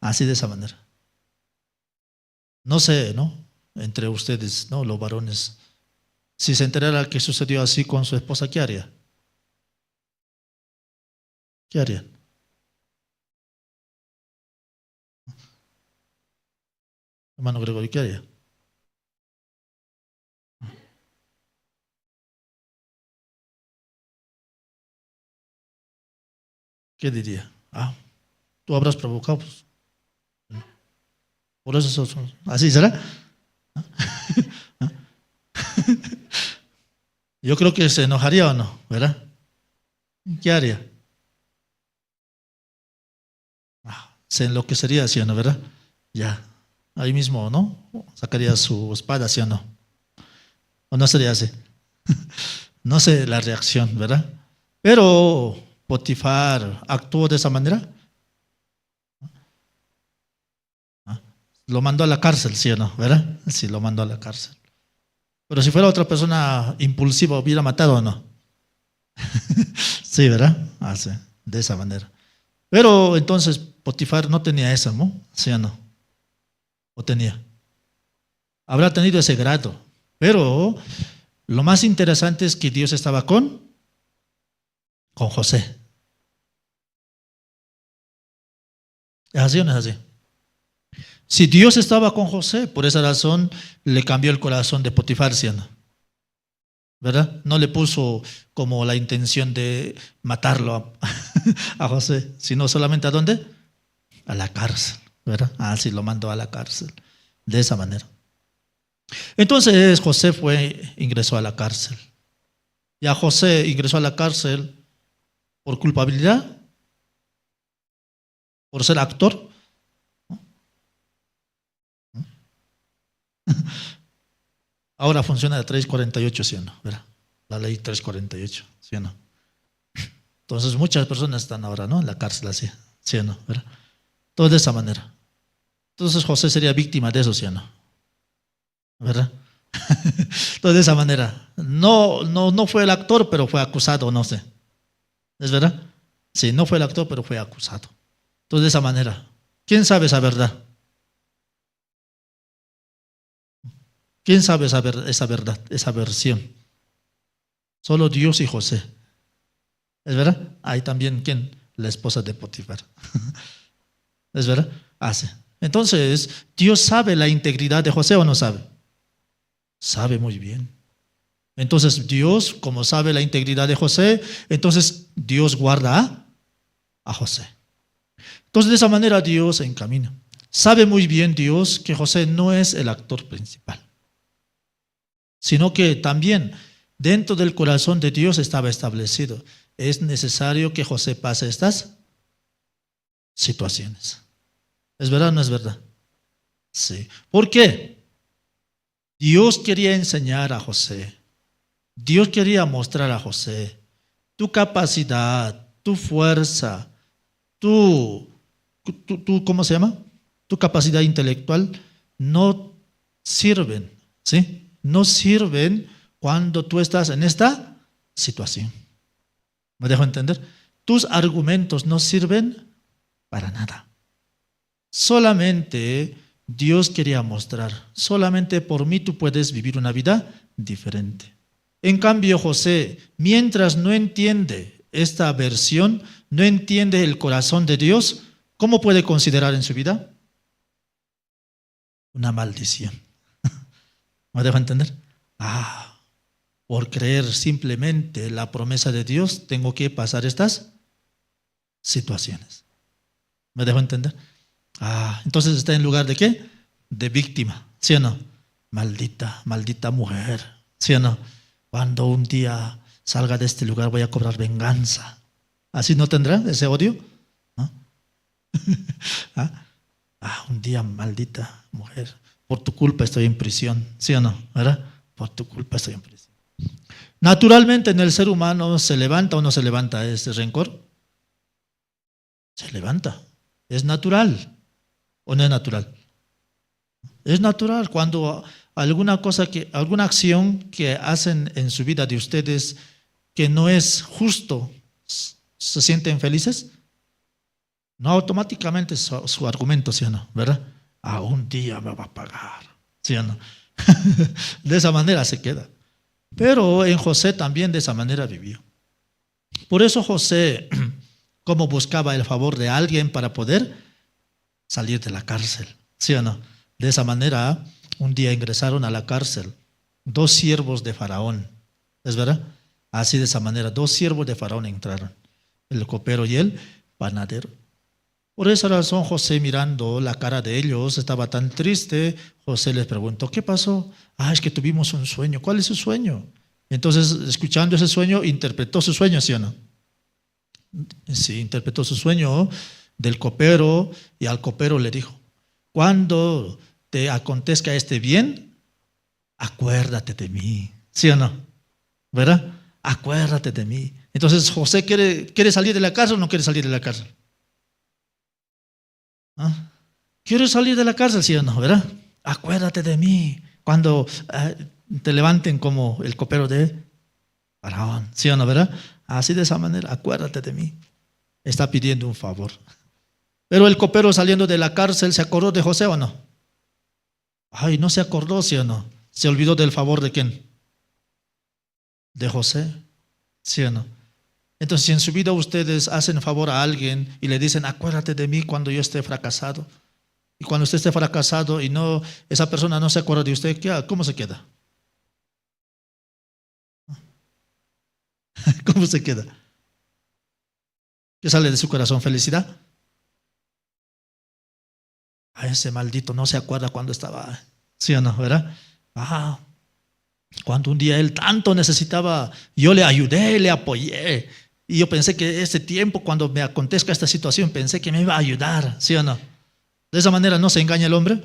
Así de esa manera. No sé, ¿no? Entre ustedes, ¿no? Los varones. Si se enterara que sucedió así con su esposa, ¿qué haría? ¿Qué haría? Hermano Gregorio, ¿qué haría? ¿Qué diría? Tú habrás provocado. Pues. Por eso así será. Yo creo que se enojaría o no, ¿verdad? ¿Qué haría? Se enloquecería, ¿sí o no, verdad? Ya. ahí mismo, ¿no? Sacaría su espada, ¿sí o no? ¿O no sería así? No sé la reacción, ¿verdad? Pero Potifar actuó de esa manera. Lo mandó a la cárcel, ¿sí o no? ¿Verdad? Sí, lo mandó a la cárcel. Pero si fuera otra persona impulsiva, ¿hubiera matado o no? Sí, ¿verdad? Sí, de esa manera. Pero entonces Potifar no tenía eso, ¿no? ¿Sí o no? ¿O tenía? Habrá tenido ese grado. Pero lo más interesante es que Dios estaba con José. ¿Es así o no es así? Si Dios estaba con José, por esa razón le cambió el corazón de Potifar, ¿sí o no? ¿Verdad? No le puso como la intención de matarlo a José, sino solamente ¿a dónde? A la cárcel, ¿verdad? Sí, lo mandó a la cárcel, de esa manera. Entonces José ingresó a la cárcel. Ya José ingresó a la cárcel por culpabilidad, por ser actor. Ahora funciona de 348, ¿sí o no? ¿Verdad? La ley 348, ¿sí o no? Entonces muchas personas están ahora, ¿no? En la cárcel así, ¿sí o no? ¿Verdad? Todo de esa manera. Entonces José sería víctima de eso, ¿sí o no? ¿Verdad? Todo de esa manera. No fue el actor, pero fue acusado, no sé. ¿Es verdad? Sí, no fue el actor, pero fue acusado. Entonces de esa manera. ¿Quién sabe esa verdad? ¿Quién sabe esa verdad, esa versión? Solo Dios y José. ¿Es verdad? Ahí también, ¿quién? La esposa de Potifar. ¿Es verdad? Sí. Entonces, ¿Dios sabe la integridad de José o no sabe? Sabe muy bien. Entonces, Dios, como sabe la integridad de José, entonces Dios guarda a José. Entonces, de esa manera Dios se encamina. Sabe muy bien Dios que José no es el actor principal, sino que también dentro del corazón de Dios estaba establecido. Es necesario que José pase estas situaciones. ¿Es verdad o no es verdad? Sí. ¿Por qué? Dios quería enseñar a José. Dios quería mostrar a José tu capacidad, tu fuerza, ¿cómo se llama? Tu capacidad intelectual no sirven, ¿sí? No sirven cuando tú estás en esta situación. ¿Me dejo entender? Tus argumentos no sirven para nada. Solamente Dios quería mostrar, solamente por mí tú puedes vivir una vida diferente. En cambio, José, mientras no entiende esta versión, no entiende el corazón de Dios, ¿cómo puede considerar en su vida? Una maldición. ¿Me dejo entender? Por creer simplemente la promesa de Dios, tengo que pasar estas situaciones. ¿Me dejo entender? Entonces está en lugar de ¿qué? De víctima, ¿sí o no? Maldita mujer, ¿sí o no? Cuando un día salga de este lugar voy a cobrar venganza. ¿Así no tendrá ese odio? ¿No? Un día, maldita mujer, por tu culpa estoy en prisión, ¿sí o no? ¿Verdad? Por tu culpa estoy en prisión. Naturalmente en el ser humano se levanta o no se levanta ese rencor. Se levanta. Es natural o no es natural. Es natural cuando alguna acción que hacen en su vida de ustedes que no es justo, ¿se sienten felices? No automáticamente su argumento, ¿sí o no? ¿Verdad? Un día me va a pagar, ¿sí o no? De esa manera se queda. Pero en José también de esa manera vivió. Por eso José, como buscaba el favor de alguien para poder salir de la cárcel, ¿sí o no? De esa manera, un día ingresaron a la cárcel 2 siervos de Faraón, ¿es verdad? Así de esa manera, 2 siervos de Faraón entraron, el copero y el panadero. Por esa razón, José, mirando la cara de ellos, estaba tan triste. José les preguntó, ¿qué pasó? Es que tuvimos un sueño. ¿Cuál es su sueño? Entonces, escuchando ese sueño, interpretó su sueño, ¿sí o no? Sí, interpretó su sueño del copero y al copero le dijo, cuando te acontezca este bien, acuérdate de mí. ¿Sí o no? ¿Verdad? Acuérdate de mí. Entonces José quiere salir de la cárcel o no quiere salir de la cárcel. ¿Ah? Quiero salir de la cárcel, ¿sí o no? ¿Verdad? Acuérdate de mí cuando te levanten como el copero de Faraón, ¿sí o no? ¿Verdad? Así de esa manera, acuérdate de mí. Está pidiendo un favor. Pero el copero saliendo de la cárcel, ¿se acordó de José o no? Ay, no se acordó, ¿sí o no? Se olvidó del favor de ¿quién? De José, ¿sí o no? Entonces, si en su vida ustedes hacen favor a alguien y le dicen, acuérdate de mí cuando yo esté fracasado, y cuando usted esté fracasado y no, esa persona no se acuerda de usted, ¿cómo se queda? ¿Cómo se queda? ¿Qué sale de su corazón? ¿Felicidad? A ese maldito no se acuerda cuando estaba, ¿sí o no? ¿Verdad? Cuando un día él tanto necesitaba, yo le ayudé, le apoyé. Y yo pensé que ese tiempo, cuando me acontezca esta situación, pensé que me iba a ayudar, ¿sí o no? De esa manera no se engaña el hombre.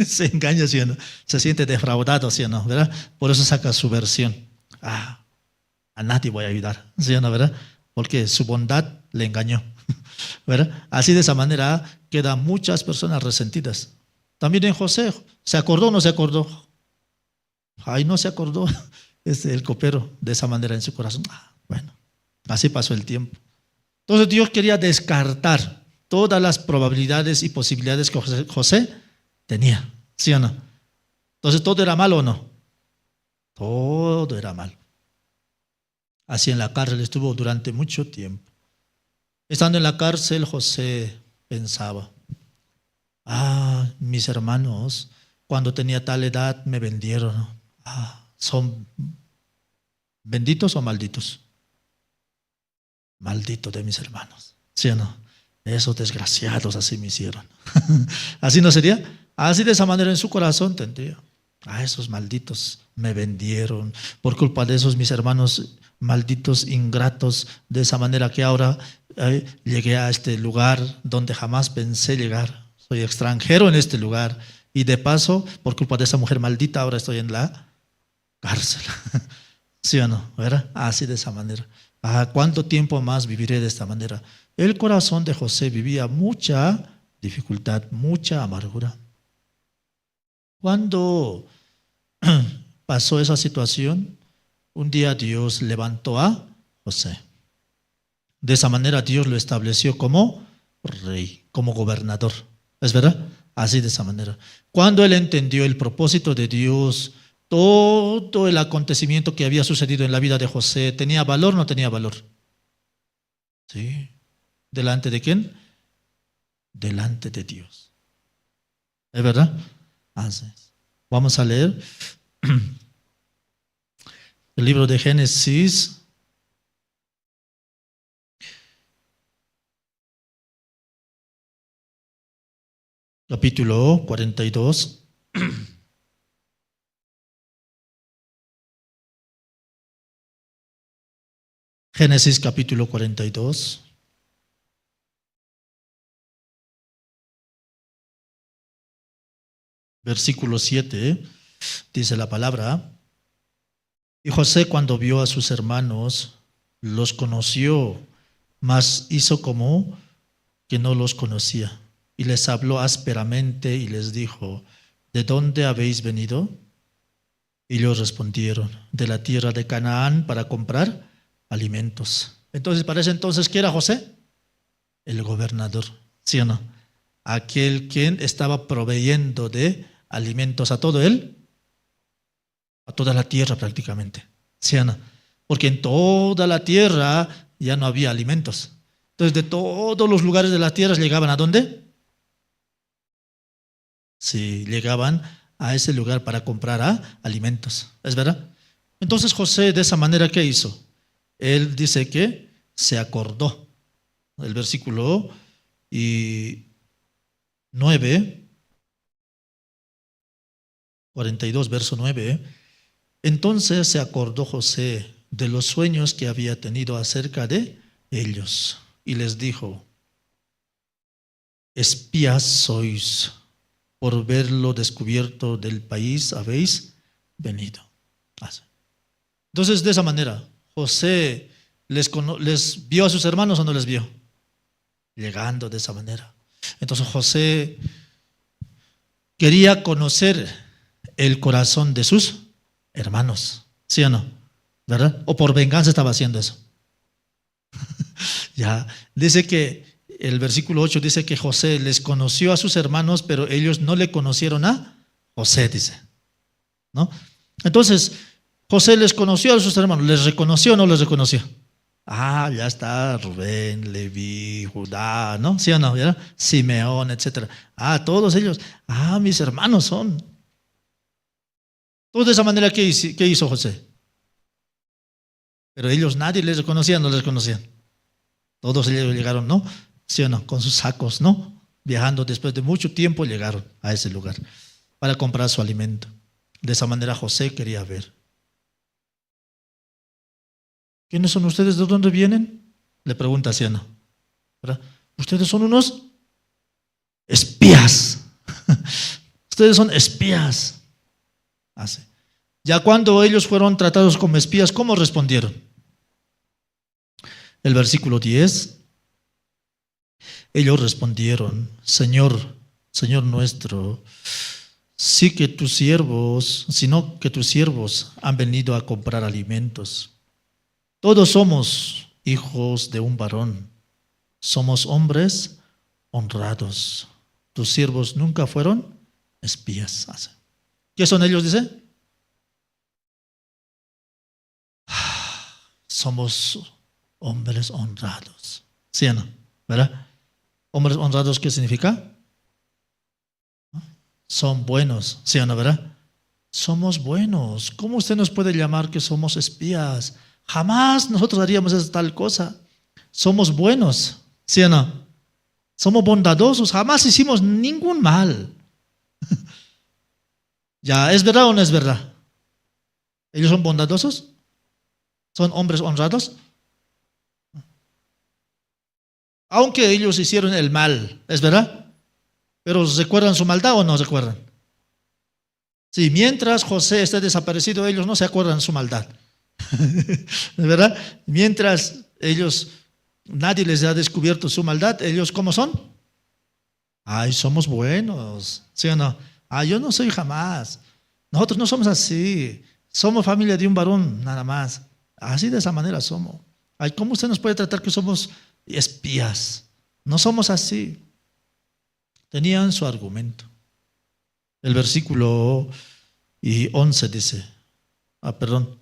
Se engaña, ¿sí o no? Se siente defraudado, ¿sí o no? ¿Verdad? Por eso saca su versión. A nadie voy a ayudar, ¿sí o no? ¿Verdad? Porque su bondad le engañó, ¿verdad? Así de esa manera quedan muchas personas resentidas. También en José, ¿se acordó o no se acordó? Ay, no se acordó el copero de esa manera en su corazón. Bueno, así pasó el tiempo. Entonces Dios quería descartar todas las probabilidades y posibilidades que José tenía, ¿sí o no? Entonces, ¿todo era malo o no? Todo era malo. Así en la cárcel estuvo durante mucho tiempo. Estando en la cárcel, José pensaba, mis hermanos, cuando tenía tal edad me vendieron. ¿Son benditos o malditos? Maldito de mis hermanos, ¿sí o no? Esos desgraciados así me hicieron. ¿Así no sería? Así de esa manera en su corazón tendría. Esos malditos me vendieron. Por culpa de esos mis hermanos malditos, ingratos, de esa manera que ahora llegué a este lugar donde jamás pensé llegar. Soy extranjero en este lugar. Y de paso, por culpa de esa mujer maldita, ahora estoy en la cárcel. ¿Sí o no? ¿Verdad? Así de esa manera. ¿Cuánto tiempo más viviré de esta manera? El corazón de José vivía mucha dificultad, mucha amargura. Cuando pasó esa situación, un día Dios levantó a José. De esa manera Dios lo estableció como rey, como gobernador. ¿Es verdad? Así de esa manera. Cuando él entendió el propósito de Dios, todo el acontecimiento que había sucedido en la vida de José, ¿tenía valor o no tenía valor? Sí. ¿Delante de quién? Delante de Dios. ¿Es verdad? Así es. Vamos a leer el libro de Génesis. Capítulo 42. Génesis capítulo 42. Versículo 7, dice la palabra: y José, cuando vio a sus hermanos, los conoció, mas hizo como que no los conocía, y les habló ásperamente y les dijo: ¿de dónde habéis venido? Y ellos respondieron: de la tierra de Canaán, para comprar alimentos. Entonces, para ese entonces, ¿qué era José? El gobernador, ¿sí o no? Aquel quien estaba proveyendo de alimentos a todo él, a toda la tierra prácticamente, ¿sí o no? Porque en toda la tierra ya no había alimentos. Entonces, de todos los lugares de la tierra llegaban ¿a dónde? Sí, llegaban a ese lugar para comprar alimentos, ¿es verdad? Entonces José, de esa manera, ¿qué hizo? Él dice que se acordó. El versículo 9, 42, verso 9. Entonces se acordó José de los sueños que había tenido acerca de ellos y les dijo: espías sois por verlo descubierto del país habéis venido. Entonces, de esa manera, José les vio a sus hermanos o no les vio, llegando de esa manera. Entonces José quería conocer el corazón de sus hermanos, ¿sí o no? ¿Verdad? O por venganza estaba haciendo eso. Ya, dice que el versículo 8 dice que José les conoció a sus hermanos, pero ellos no le conocieron a José, dice, ¿no? Entonces, José les conoció a sus hermanos, ¿les reconoció o no les reconoció? Ah, ya está Rubén, Leví, Judá, ¿no? ¿Sí o no? ¿Verdad? Simeón, etcétera. Ah, todos ellos, mis hermanos son. Todos de esa manera, ¿qué hizo José? Pero ellos, nadie les reconocía, no les conocían. Todos ellos llegaron, ¿no? ¿Sí o no? Con sus sacos, ¿no? Viajando después de mucho tiempo llegaron a ese lugar para comprar su alimento. De esa manera José quería ver. ¿Quiénes son ustedes? ¿De dónde vienen? Le pregunta así, ¿no? ¿Verdad? Ustedes son unos espías. Ustedes son espías. Así. Ya cuando ellos fueron tratados como espías, ¿cómo respondieron? El versículo 10. Ellos respondieron: Señor, Señor nuestro, sino que tus siervos han venido a comprar alimentos. Todos somos hijos de un varón, somos hombres honrados. Tus siervos nunca fueron espías. ¿Qué son ellos? Dice: somos hombres honrados. ¿Sí o no? ¿Verdad? Hombres honrados, ¿qué significa? Son buenos. ¿Sí o no? ¿Verdad? Somos buenos. ¿Cómo usted nos puede llamar que somos espías? Jamás nosotros haríamos esa tal cosa. Somos buenos. ¿Sí o no? Somos bondadosos. Jamás hicimos ningún mal. ¿Ya es verdad o no es verdad? ¿Ellos son bondadosos? ¿Son hombres honrados? Aunque ellos hicieron el mal, ¿es verdad? Pero ¿recuerdan su maldad o no recuerdan? Sí, mientras José esté desaparecido, ellos no se acuerdan de su maldad. ¿Es verdad? Mientras nadie les ha descubierto su maldad, ellos ¿cómo son? Somos buenos, ¿sí o no? Yo no soy jamás. Nosotros no somos así. Somos familia de un varón, nada más. Así de esa manera somos. ¿Cómo usted nos puede tratar que somos espías? No somos así. Tenían su argumento. El versículo 11 dice,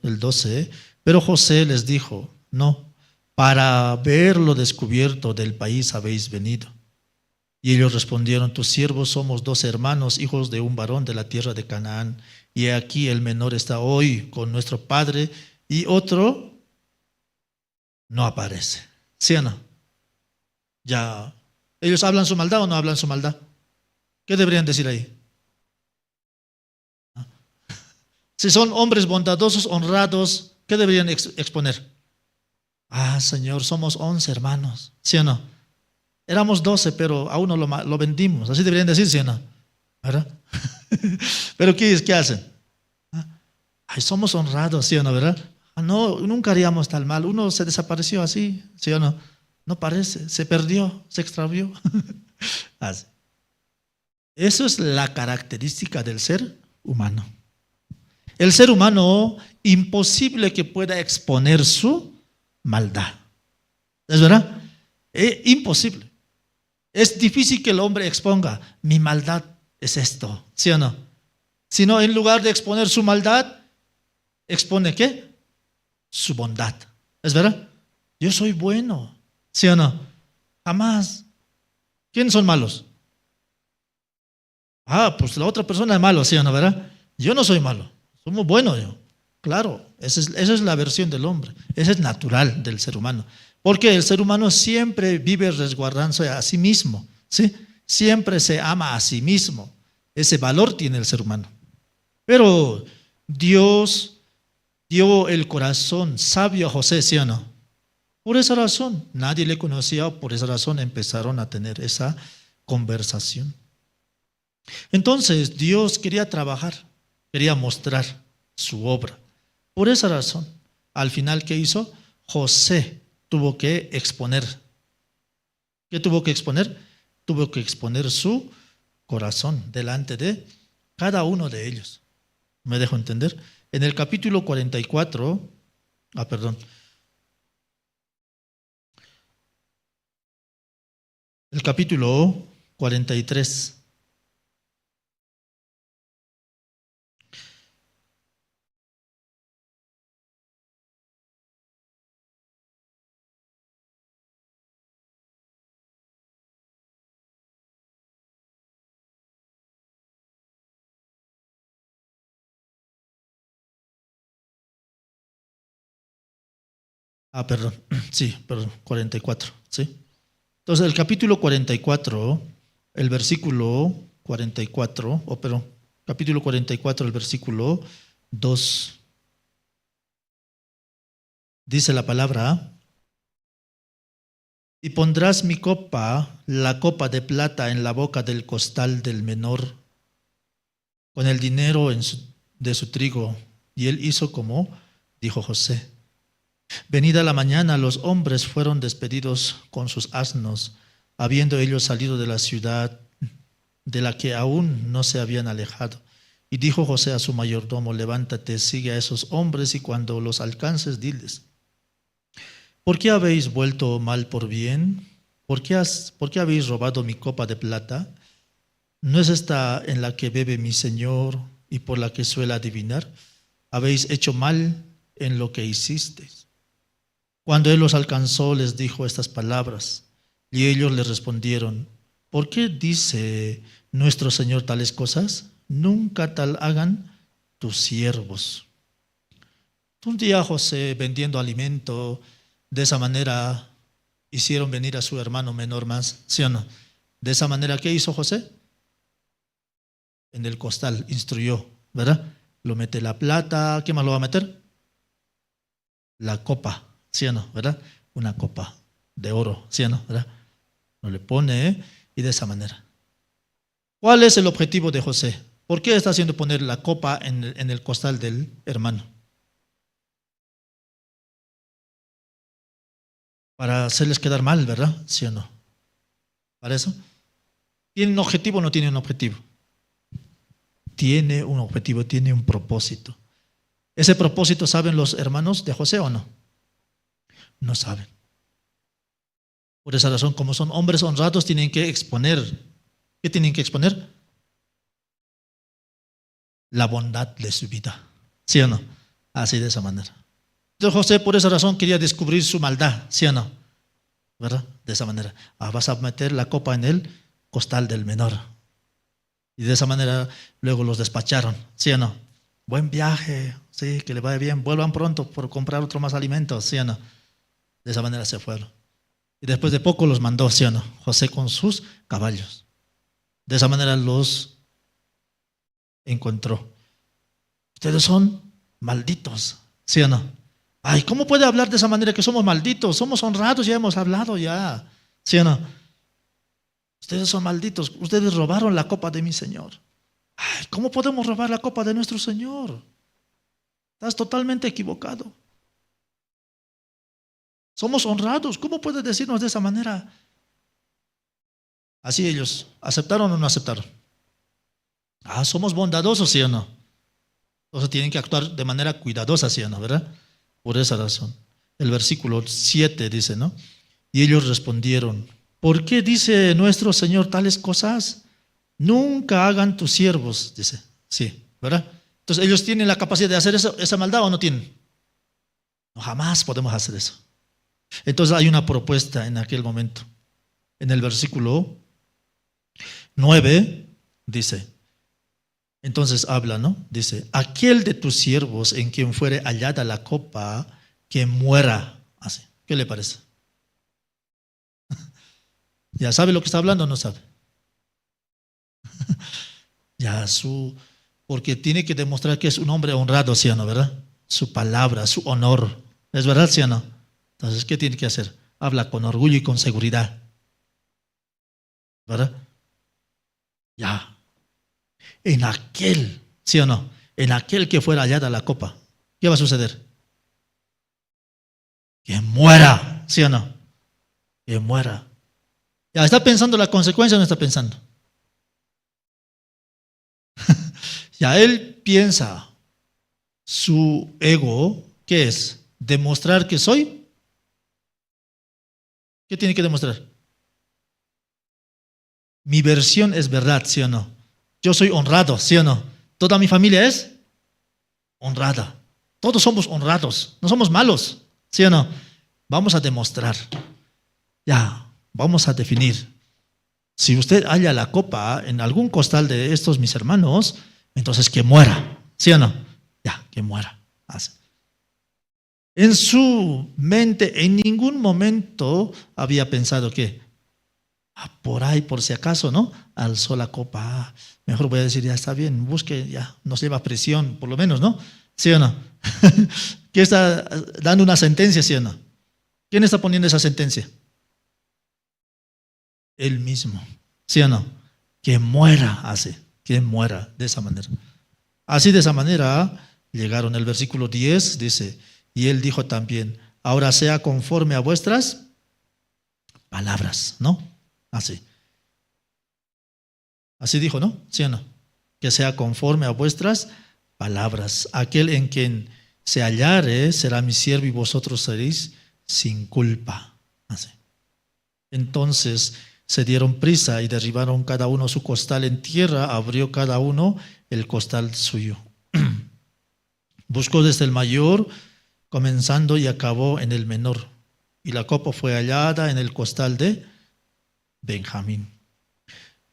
el 12, pero José les dijo: no, para ver lo descubierto del país habéis venido. Y ellos respondieron: tus siervos somos 2 hermanos, hijos de un varón de la tierra de Canaán, y aquí el menor está hoy con nuestro padre y otro no aparece. ¿Sí o no? Ya, ¿ellos hablan su maldad o no hablan su maldad? ¿Qué deberían decir ahí? Si son hombres bondadosos, honrados, ¿qué deberían exponer? Señor, somos 11 hermanos. ¿Sí o no? Éramos 12, pero a uno lo vendimos. Así deberían decir, ¿sí o no? ¿Verdad? Pero ¿qué hacen? Somos honrados, ¿sí o no? ¿Verdad? No, nunca haríamos tal mal. Uno se desapareció así, ¿sí o no? No parece, se perdió, se extravió. Así. Eso es la característica del ser humano. El ser humano, imposible que pueda exponer su maldad. ¿Es verdad? Imposible. Es difícil que el hombre exponga: mi maldad es esto, ¿sí o no? Sino en lugar de exponer su maldad, expone ¿qué? Su bondad. ¿Es verdad? Yo soy bueno, ¿sí o no? Jamás. ¿Quiénes son malos? Pues la otra persona es malo, ¿sí o no? ¿Verdad? Yo no soy malo. Somos buenos yo. Claro, esa es la versión del hombre. Esa es natural del ser humano. Porque el ser humano siempre vive resguardándose a sí mismo, ¿sí? Siempre se ama a sí mismo. Ese valor tiene el ser humano. Pero Dios dio el corazón sabio a José, ¿sí o no? Por esa razón, nadie le conocía, por esa razón empezaron a tener esa conversación. Entonces Dios quería trabajar, quería mostrar su obra. Por esa razón, al final, ¿qué hizo? José tuvo que exponer. ¿Qué tuvo que exponer? Tuvo que exponer su corazón delante de cada uno de ellos. ¿Me dejo entender? En el capítulo 44, el capítulo 43. Perdón, sí, perdón, 44, ¿sí? Entonces, el capítulo 44, el versículo 44, capítulo 44, el versículo 2, dice la palabra: y pondrás mi copa, la copa de plata, en la boca del costal del menor, con el dinero de su trigo. Y él hizo como dijo José. Venida la mañana, los hombres fueron despedidos con sus asnos, habiendo ellos salido de la ciudad de la que aún no se habían alejado. Y dijo José a su mayordomo: levántate, sigue a esos hombres, y cuando los alcances, diles: ¿por qué habéis vuelto mal por bien? ¿Por qué habéis robado mi copa de plata? ¿No es esta en la que bebe mi señor y por la que suele adivinar? Habéis hecho mal en lo que hicisteis. Cuando él los alcanzó, les dijo estas palabras, y ellos le respondieron: ¿por qué dice nuestro Señor tales cosas? Nunca tal hagan tus siervos. Un día José, vendiendo alimento, de esa manera hicieron venir a su hermano menor más, ¿sí o no? De esa manera, ¿qué hizo José? En el costal instruyó, ¿verdad? Lo mete la plata, ¿qué más lo va a meter? La copa, ¿sí o no? ¿Verdad? Una copa de oro, ¿sí o no? ¿Verdad? Lo le pone, y de esa manera. ¿Cuál es el objetivo de José? ¿Por qué está haciendo poner la copa en el costal del hermano? Para hacerles quedar mal, ¿verdad? ¿Sí o no? ¿Para eso? ¿Tiene un objetivo o no tiene un objetivo? Tiene un objetivo, tiene un propósito. ¿Ese propósito saben los hermanos de José o no? No saben. Por esa razón, como son hombres honrados, tienen que exponer. ¿Qué tienen que exponer? La bondad de su vida. ¿Sí o no? Así, de esa manera. Entonces José, por esa razón, quería descubrir su maldad. ¿Sí o no? ¿Verdad? De esa manera. Vas a meter la copa en el costal del menor. Y de esa manera luego los despacharon. ¿Sí o no? Buen viaje, sí, que le vaya bien. Vuelvan pronto por comprar otro más alimentos. ¿Sí o no? De esa manera se fueron. Y después de poco los mandó, ¿sí o no? José con sus caballos. De esa manera los encontró. Ustedes son malditos, ¿sí o no? Ay, ¿cómo puede hablar de esa manera que somos malditos? Somos honrados, ya hemos hablado ya, ¿sí o no? Ustedes son malditos, ustedes robaron la copa de mi Señor. Ay, ¿cómo podemos robar la copa de nuestro Señor? Estás totalmente equivocado. Somos honrados, ¿cómo puedes decirnos de esa manera? Así ellos, ¿aceptaron o no aceptaron? Somos bondadosos, ¿sí o no? Entonces tienen que actuar de manera cuidadosa, ¿sí o no? ¿Verdad? Por esa razón. El versículo 7 dice, ¿no? Y ellos respondieron: ¿por qué dice nuestro Señor tales cosas? Nunca hagan tus siervos, dice. Sí, ¿verdad? Entonces, ¿ellos tienen la capacidad de hacer esa maldad o no tienen? No, jamás podemos hacer eso. Entonces hay una propuesta en aquel momento. En el versículo 9 dice, entonces habla, ¿no? Dice: aquel de tus siervos en quien fuere hallada la copa, que muera. Así. ¿Qué le parece? ¿Ya sabe lo que está hablando o no sabe? Porque tiene que demostrar que es un hombre honrado, ¿sí o no? ¿Verdad? Su palabra, su honor. ¿Es verdad, sí o no? Entonces, ¿qué tiene que hacer? Habla con orgullo y con seguridad. ¿Verdad? Ya. En aquel, ¿sí o no? En aquel que fuera hallada la copa, ¿qué va a suceder? Que muera, ¿sí o no? Que muera. Ya está pensando la consecuencia o no está pensando. Ya él piensa, su ego, ¿qué es? Demostrar que soy. ¿Qué tiene que demostrar? Mi versión es verdad, ¿sí o no? Yo soy honrado, ¿sí o no? Toda mi familia es honrada. Todos somos honrados, no somos malos, ¿sí o no? Vamos a demostrar. Ya, vamos a definir. Si usted halla la copa en algún costal de estos mis hermanos, entonces que muera, ¿sí o no? Ya, que muera. Así. En su mente en ningún momento había pensado que por ahí, por si acaso, ¿no? Alzó la copa. Mejor voy a decir, ya está bien, busque, ya nos lleva presión, por lo menos, ¿no? ¿Sí o no? ¿Quién está dando una sentencia, sí o no? ¿Quién está poniendo esa sentencia? Él mismo, ¿sí o no? Que muera así, que muera de esa manera. Así de esa manera llegaron. El versículo 10 dice, y él dijo también, ahora sea conforme a vuestras palabras, ¿no? Así. Así dijo, ¿no? ¿Sí o no? Que sea conforme a vuestras palabras. Aquel en quien se hallare será mi siervo y vosotros seréis sin culpa. Así. Entonces se dieron prisa y derribaron cada uno su costal en tierra, abrió cada uno el costal suyo. Buscó desde el mayor, comenzando y acabó en el menor. Y la copa fue hallada en el costal de Benjamín.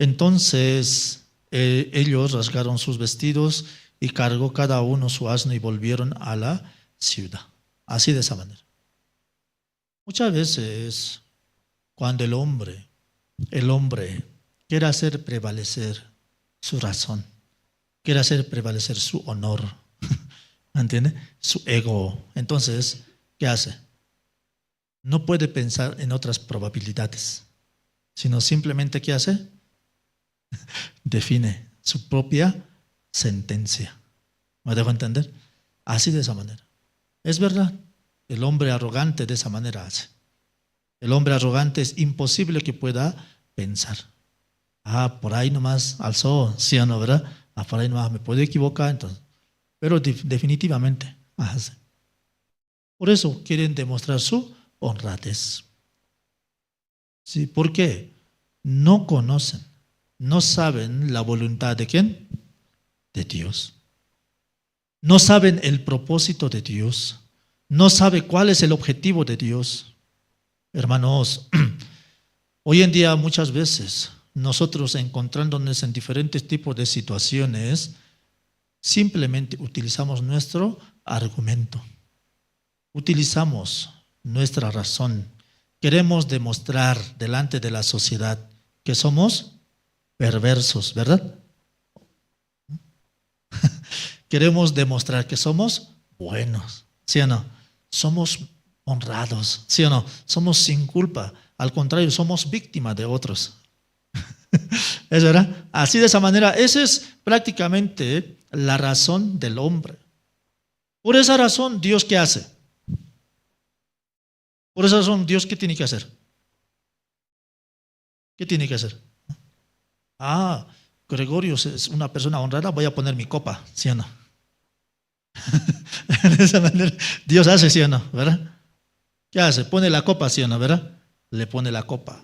Entonces ellos rasgaron sus vestidos y cargó cada uno su asno y volvieron a la ciudad. Así de esa manera. Muchas veces cuando el hombre quiere hacer prevalecer su razón, quiere hacer prevalecer su honor, ¿entiende? Su ego. Entonces, ¿qué hace? No puede pensar en otras probabilidades, sino simplemente, ¿qué hace? Define su propia sentencia. ¿Me dejo entender? Así de esa manera. Es verdad, el hombre arrogante de esa manera hace. El hombre arrogante es imposible que pueda pensar. Por ahí nomás alzó, sí o no, ¿verdad? Por ahí nomás me puedo equivocar, entonces. Pero definitivamente hace. Por eso quieren demostrar su honradez. ¿Sí? ¿Por qué? No conocen, no saben la voluntad de ¿quién? De Dios. No saben el propósito de Dios. No sabe cuál es el objetivo de Dios. Hermanos, hoy en día muchas veces nosotros encontrándonos en diferentes tipos de situaciones, simplemente utilizamos nuestro argumento, utilizamos nuestra razón. Queremos demostrar delante de la sociedad que somos perversos, ¿verdad? Queremos demostrar que somos buenos, ¿sí o no? Somos honrados, ¿sí o no? Somos sin culpa. Al contrario, somos víctimas de otros. ¿Es verdad? Así de esa manera, esa es prácticamente la razón del hombre. Por esa razón, ¿Dios qué hace? Por esa razón, ¿Dios qué tiene que hacer? ¿Qué tiene que hacer? Gregorio es una persona honrada, voy a poner mi copa, ¿sí o no? De esa manera, Dios hace, ¿sí o no? ¿Verdad? ¿Qué hace? Pone la copa, ¿sí o no? ¿Verdad? Le pone la copa.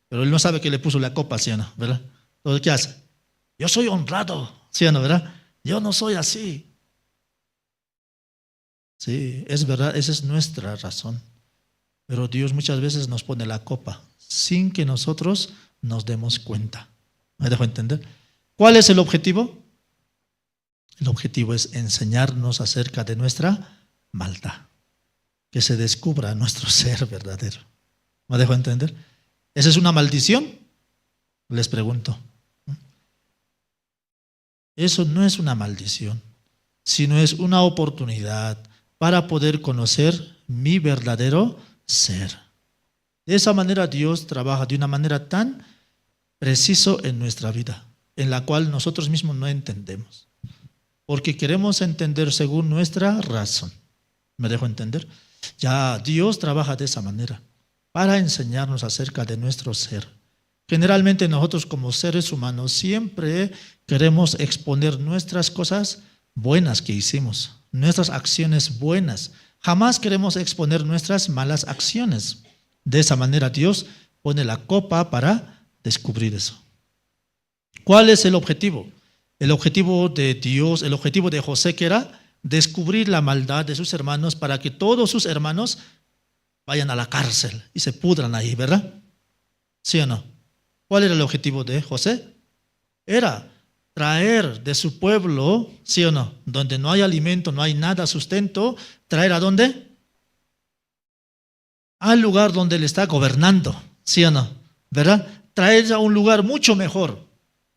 Pero él no sabe que le puso la copa, ¿sí o no? ¿Verdad? Entonces, ¿qué hace? Yo soy honrado, ¿sí o no? ¿Verdad? Yo no soy así. Sí, es verdad, esa es nuestra razón. Pero Dios muchas veces nos pone la copa sin que nosotros nos demos cuenta. ¿Me dejo entender? ¿Cuál es el objetivo? El objetivo es enseñarnos acerca de nuestra maldad, que se descubra nuestro ser verdadero. ¿Me dejo entender? ¿Esa es una maldición? Les pregunto. Eso no es una maldición, sino es una oportunidad para poder conocer mi verdadero ser. De esa manera Dios trabaja de una manera tan preciso en nuestra vida. en la cual nosotros mismos no entendemos, porque queremos entender según nuestra razón. ¿Me dejo entender? Ya Dios trabaja de esa manera para enseñarnos acerca de nuestro ser. Generalmente nosotros como seres humanos siempre queremos exponer nuestras cosas buenas que hicimos, nuestras acciones buenas. Jamás queremos exponer nuestras malas acciones. De esa manera Dios pone la copa para descubrir eso. ¿Cuál es el objetivo? El objetivo de Dios, el objetivo de José, que era descubrir la maldad de sus hermanos para que todos sus hermanos vayan a la cárcel y se pudran ahí, ¿verdad? ¿Sí o no? ¿Cuál era el objetivo de José? Era traer de su pueblo, ¿sí o no? Donde no hay alimento, no hay nada, sustento, traer ¿a dónde? Al lugar donde él está gobernando, ¿sí o no? ¿Verdad? Traer a un lugar mucho mejor,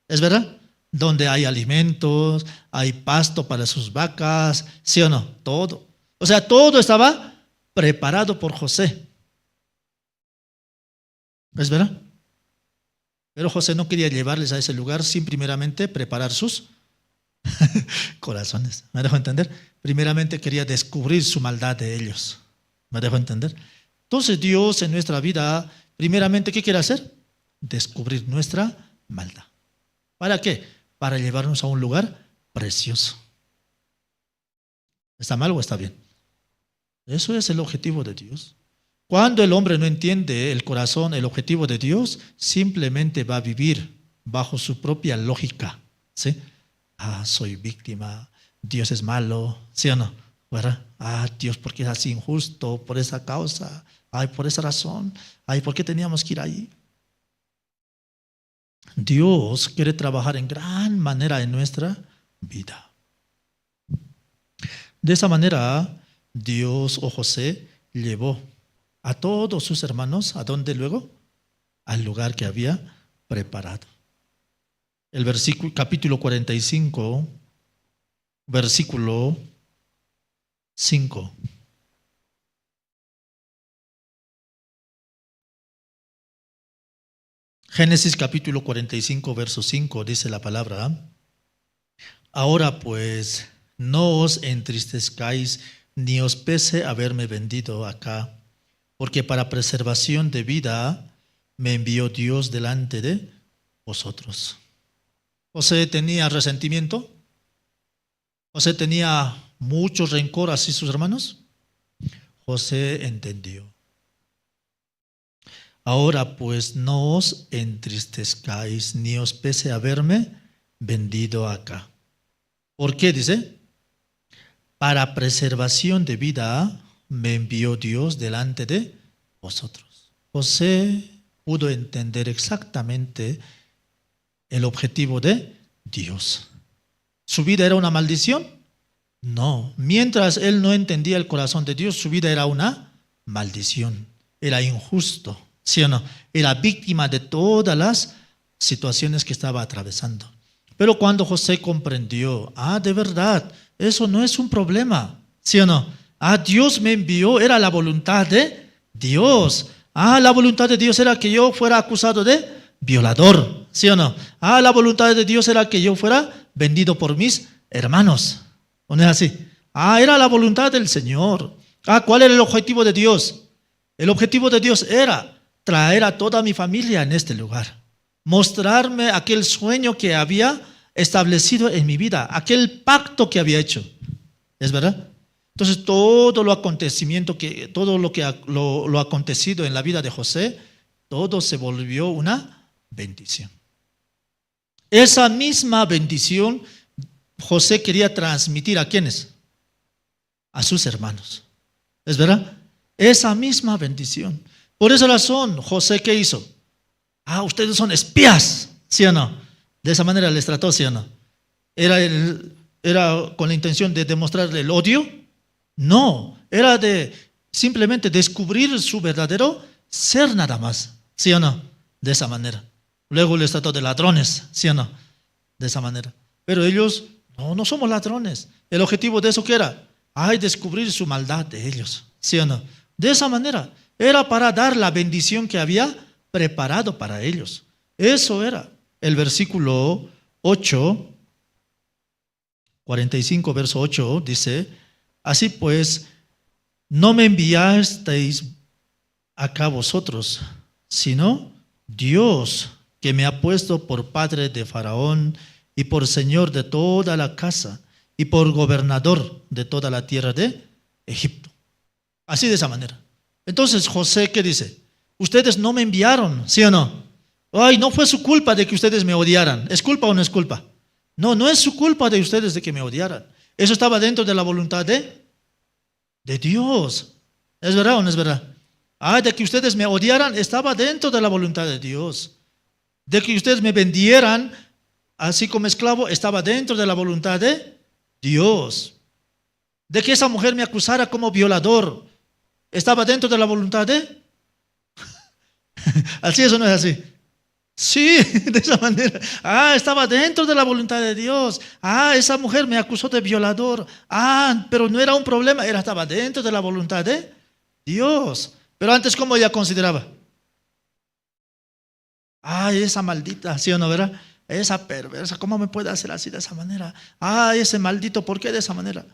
¿es verdad? Donde hay alimentos, hay pasto para sus vacas, ¿sí o no? Todo. O sea, todo estaba preparado por José. ¿Es verdad? Pero José no quería llevarles a ese lugar sin primeramente preparar sus corazones. ¿Me dejo entender? Primeramente quería descubrir su maldad de ellos. ¿Me dejo entender? Entonces Dios en nuestra vida, primeramente, ¿qué quiere hacer? Descubrir nuestra maldad. ¿Para qué? Para llevarnos a un lugar precioso. ¿Está mal o está bien? Eso es el objetivo de Dios. Cuando el hombre no entiende el corazón, el objetivo de Dios, simplemente va a vivir bajo su propia lógica. ¿Sí? Soy víctima, Dios es malo, ¿sí o no? ¿Verdad? Dios, ¿por qué es así injusto? Por esa causa, por esa razón, ¿por qué teníamos que ir ahí? Dios quiere trabajar en gran manera en nuestra vida. De esa manera, Dios o José llevó a todos sus hermanos, ¿a dónde luego? Al lugar que había preparado. El versículo, capítulo 45, versículo 5. Génesis capítulo 45, verso 5, dice la palabra: ahora pues, no os entristezcáis, ni os pese haberme vendido acá, porque para preservación de vida me envió Dios delante de vosotros. José tenía resentimiento. José tenía mucho rencor hacia sus hermanos. José entendió. Ahora pues no os entristezcáis, ni os pese haberme vendido acá. ¿Por qué? Dice, para preservación de vida me envió Dios delante de vosotros. José pudo entender exactamente el objetivo de Dios. ¿Su vida era una maldición? No. Mientras él no entendía el corazón de Dios, su vida era una maldición. Era injusto, ¿sí o no? Era víctima de todas las situaciones que estaba atravesando. Pero cuando José comprendió, de verdad, eso no es un problema, ¿sí o no? Dios me envió, era la voluntad de Dios. La voluntad de Dios era que yo fuera acusado de violador, ¿sí o no? La voluntad de Dios era que yo fuera vendido por mis hermanos. ¿No es así? Era la voluntad del Señor. ¿Cuál era el objetivo de Dios? El objetivo de Dios era traer a toda mi familia en este lugar. Mostrarme aquel sueño que había establecido en mi vida, aquel pacto que había hecho. ¿Es verdad? Entonces todo lo acontecido en la vida de José, todo se volvió una bendición. Esa misma bendición José quería transmitir ¿a quiénes? A sus hermanos. ¿Es verdad? Esa misma bendición. Por esa razón, José, ¿qué hizo? Ustedes son espías, ¿sí o no? De esa manera les trató, ¿sí o no? ¿Era con la intención de demostrarle el odio? No, era de simplemente descubrir su verdadero ser nada más, ¿sí o no? De esa manera. Luego les trató de ladrones, ¿sí o no? De esa manera. Pero ellos, no somos ladrones. El objetivo de eso, ¿qué era? Descubrir su maldad de ellos, ¿sí o no? De esa manera. Era para dar la bendición que había preparado para ellos. Eso era. El versículo 8, 45, verso 8, dice: así pues, no me enviasteis acá vosotros, sino Dios, que me ha puesto por padre de Faraón y por señor de toda la casa y por gobernador de toda la tierra de Egipto. Así, de esa manera. Entonces José, ¿qué dice? Ustedes no me enviaron, ¿sí o no? Ay, no fue su culpa de que ustedes me odiaran. ¿Es culpa o no es culpa? No, no es su culpa de ustedes de que me odiaran. Eso estaba dentro de la voluntad de Dios. ¿Es verdad o no es verdad? Ah, de que ustedes me odiaran, estaba dentro de la voluntad de Dios. De que ustedes me vendieran así como esclavo, estaba dentro de la voluntad de Dios. De que esa mujer me acusara como violador, estaba dentro de la voluntad de ¿así eso no es así? Sí, de esa manera. Ah, estaba dentro de la voluntad de Dios. Ah, esa mujer me acusó de violador. Ah, pero no era un problema, estaba dentro de la voluntad de Dios. Pero antes, ¿cómo ella consideraba? Ah, esa maldita, ¿sí o no, verdad? Esa perversa, ¿cómo me puede hacer así de esa manera? Ah, ese maldito, ¿por qué de esa manera?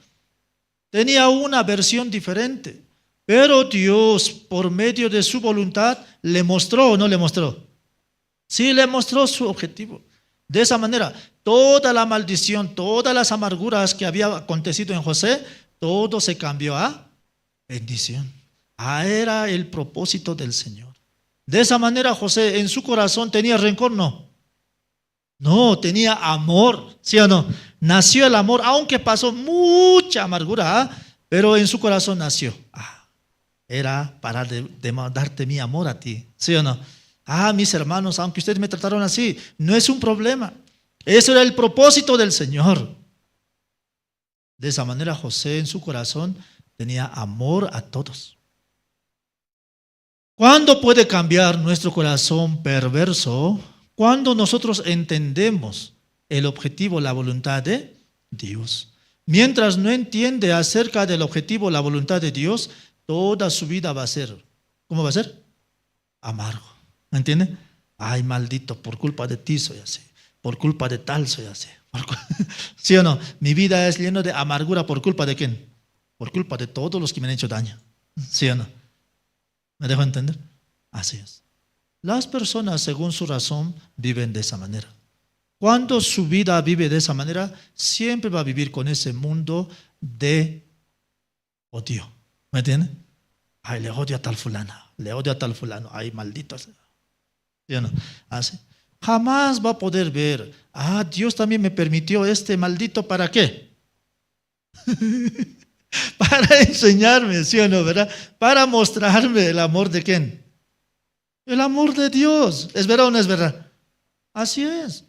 Tenía una versión diferente. Pero Dios, por medio de su voluntad, ¿le mostró o no le mostró? Sí, le mostró su objetivo. De esa manera, toda la maldición, todas las amarguras que había acontecido en José, todo se cambió a bendición. Era el propósito del Señor. De esa manera, José en su corazón tenía rencor, no. No, tenía amor, ¿sí o no? Nació el amor, aunque pasó mucha amargura, pero en su corazón nació. Era para darte mi amor a ti, ¿sí o no? Mis hermanos, aunque ustedes me trataron así, no es un problema. Eso era el propósito del Señor. De esa manera, José en su corazón tenía amor a todos. ¿Cuándo puede cambiar nuestro corazón perverso? Cuando nosotros entendemos el objetivo, la voluntad de Dios. Mientras no entiende acerca del objetivo, la voluntad de Dios, toda su vida va a ser, ¿cómo va a ser? Amargo. ¿Me entiende? Ay, maldito, por culpa de ti soy así. Por culpa de tal soy así. ¿Sí o no? Mi vida es llena de amargura. ¿Por culpa de quién? Por culpa de todos los que me han hecho daño. ¿Sí o no? ¿Me dejo entender? Así es. Las personas, según su razón, viven de esa manera. Cuando su vida vive de esa manera, siempre va a vivir con ese mundo de odio. ¿Me entiende? Ay, le odio a tal fulana, le odio a tal fulano. Ay, maldito. ¿Sí o no? Así. Jamás va a poder ver, Dios también me permitió este maldito, ¿para qué? Para enseñarme, ¿sí o no, verdad? Para mostrarme el amor de quién. El amor de Dios. ¿Es verdad o no es verdad? Así es.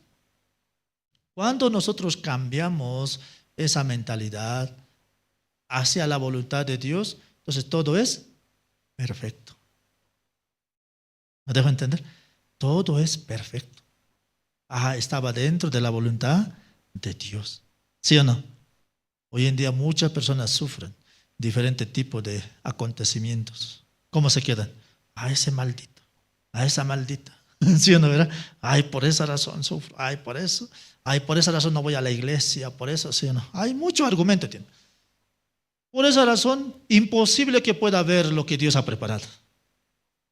Cuando nosotros cambiamos esa mentalidad hacia la voluntad de Dios, entonces todo es perfecto. ¿Me dejo entender? Todo es perfecto. Estaba dentro de la voluntad de Dios. ¿Sí o no? Hoy en día muchas personas sufren diferentes tipos de acontecimientos. ¿Cómo se quedan? Ese maldito, esa maldita. ¿Sí o no, verdad? Por esa razón sufro. Por eso. Por esa razón no voy a la iglesia. Por eso, ¿sí o no? Hay mucho argumento. Por esa razón, imposible que pueda ver lo que Dios ha preparado.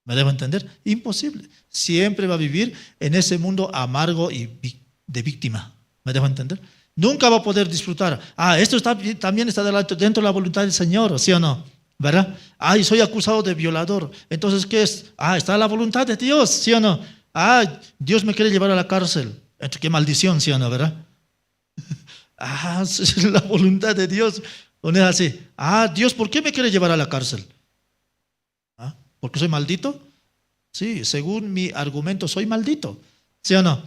¿Me dejo entender? Imposible. Siempre va a vivir en ese mundo amargo y de víctima. ¿Me dejo entender? Nunca va a poder disfrutar. Esto también está dentro de la voluntad del Señor, ¿sí o no? ¿Verdad? Soy acusado de violador. Entonces, ¿qué es? Está la voluntad de Dios, ¿sí o no? Dios me quiere llevar a la cárcel. Qué maldición, ¿sí o no? ¿Verdad? Es la voluntad de Dios. ¿O no es así? Dios, ¿por qué me quiere llevar a la cárcel? ¿Porque soy maldito? Sí, según mi argumento soy maldito. ¿Sí o no?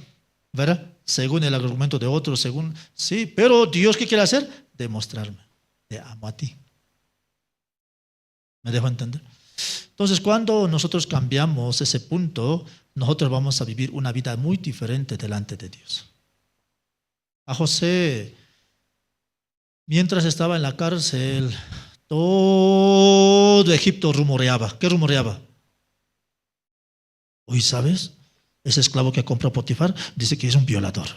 ¿Verdad? Según el argumento de otros, sí, pero Dios, ¿qué quiere hacer? Demostrarme, te amo a ti. ¿Me dejo entender? Entonces, cuando nosotros cambiamos ese punto, nosotros vamos a vivir una vida muy diferente delante de Dios. A José, mientras estaba en la cárcel, todo Egipto rumoreaba. ¿Qué rumoreaba? Hoy, ¿sabes? Ese esclavo que compró Potifar dice que es un violador.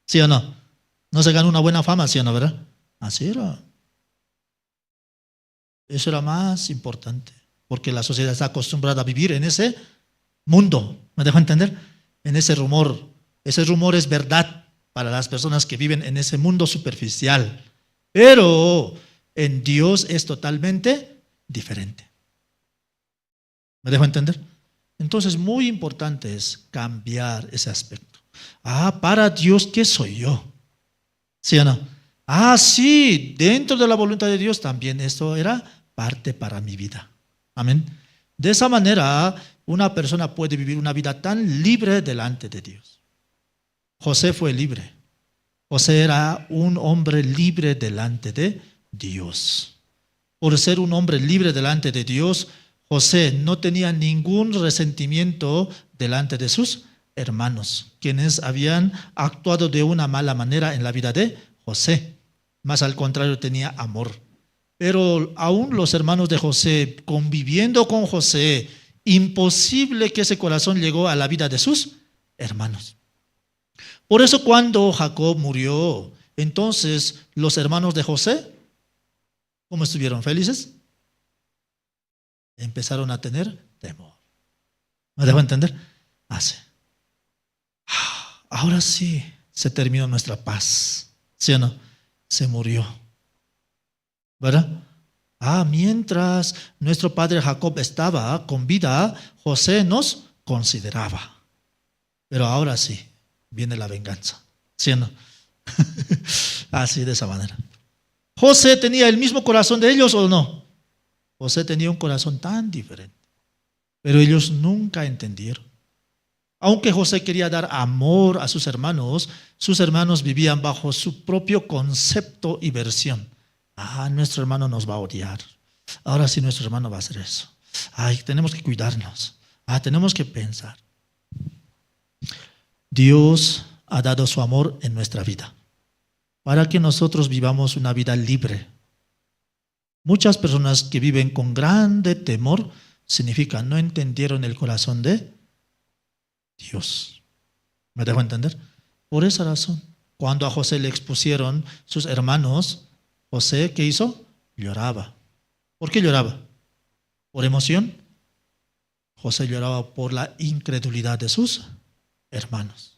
¿Sí o no? No se ganó una buena fama, ¿sí o no, verdad? Así era. Eso era más importante, porque la sociedad está acostumbrada a vivir en ese mundo. ¿Me dejo entender? En ese rumor. Ese rumor es verdad para las personas que viven en ese mundo superficial. Pero en Dios es totalmente diferente. ¿Me dejo entender? Entonces, muy importante es cambiar ese aspecto. Para Dios, ¿qué soy yo? ¿Sí o no? Sí, dentro de la voluntad de Dios también esto era parte para mi vida. Amén. De esa manera, una persona puede vivir una vida tan libre delante de Dios. José fue libre. José era un hombre libre delante de Dios. Por ser un hombre libre delante de Dios, José no tenía ningún resentimiento delante de sus hermanos, quienes habían actuado de una mala manera en la vida de José. Más al contrario, tenía amor. Pero aún los hermanos de José, conviviendo con José, imposible que ese corazón llegó a la vida de sus hermanos. Por eso cuando Jacob murió, entonces los hermanos de José, ¿cómo estuvieron? ¿Felices? Empezaron a tener temor. ¿Me dejo entender? Así. Ahora sí se terminó nuestra paz. ¿Sí o no? Se murió. ¿Verdad? Mientras nuestro padre Jacob estaba con vida, José nos consideraba. Pero ahora sí, viene la venganza. ¿Sí o no? Así, de esa manera. ¿José tenía el mismo corazón de ellos o no? José tenía un corazón tan diferente. Pero ellos nunca entendieron. Aunque José quería dar amor a sus hermanos vivían bajo su propio concepto y versión. Nuestro hermano nos va a odiar. Ahora sí nuestro hermano va a hacer eso. Tenemos que cuidarnos. Tenemos que pensar. Dios ha dado su amor en nuestra vida para que nosotros vivamos una vida libre. Muchas personas que viven con grande temor significa no entendieron el corazón de Dios. ¿Me dejo entender? Por esa razón, cuando a José le expusieron sus hermanos, José, ¿qué hizo? Lloraba. ¿Por qué lloraba? ¿Por emoción? José lloraba por la incredulidad de sus hermanos.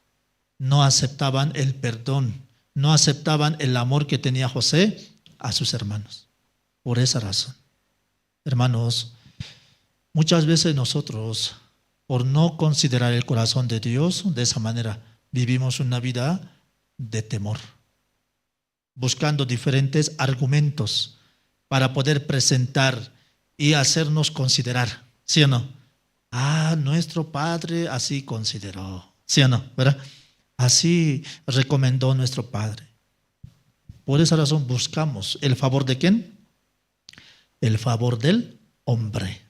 No aceptaban el perdón, no aceptaban el amor que tenía José a sus hermanos. Por esa razón, hermanos, muchas veces nosotros, por no considerar el corazón de Dios, de esa manera vivimos una vida de temor, buscando diferentes argumentos para poder presentar y hacernos considerar, ¿sí o no? Nuestro padre así consideró, ¿sí o no? ¿Verdad? Así recomendó nuestro padre. Por esa razón buscamos el favor de ¿quién? El favor del hombre.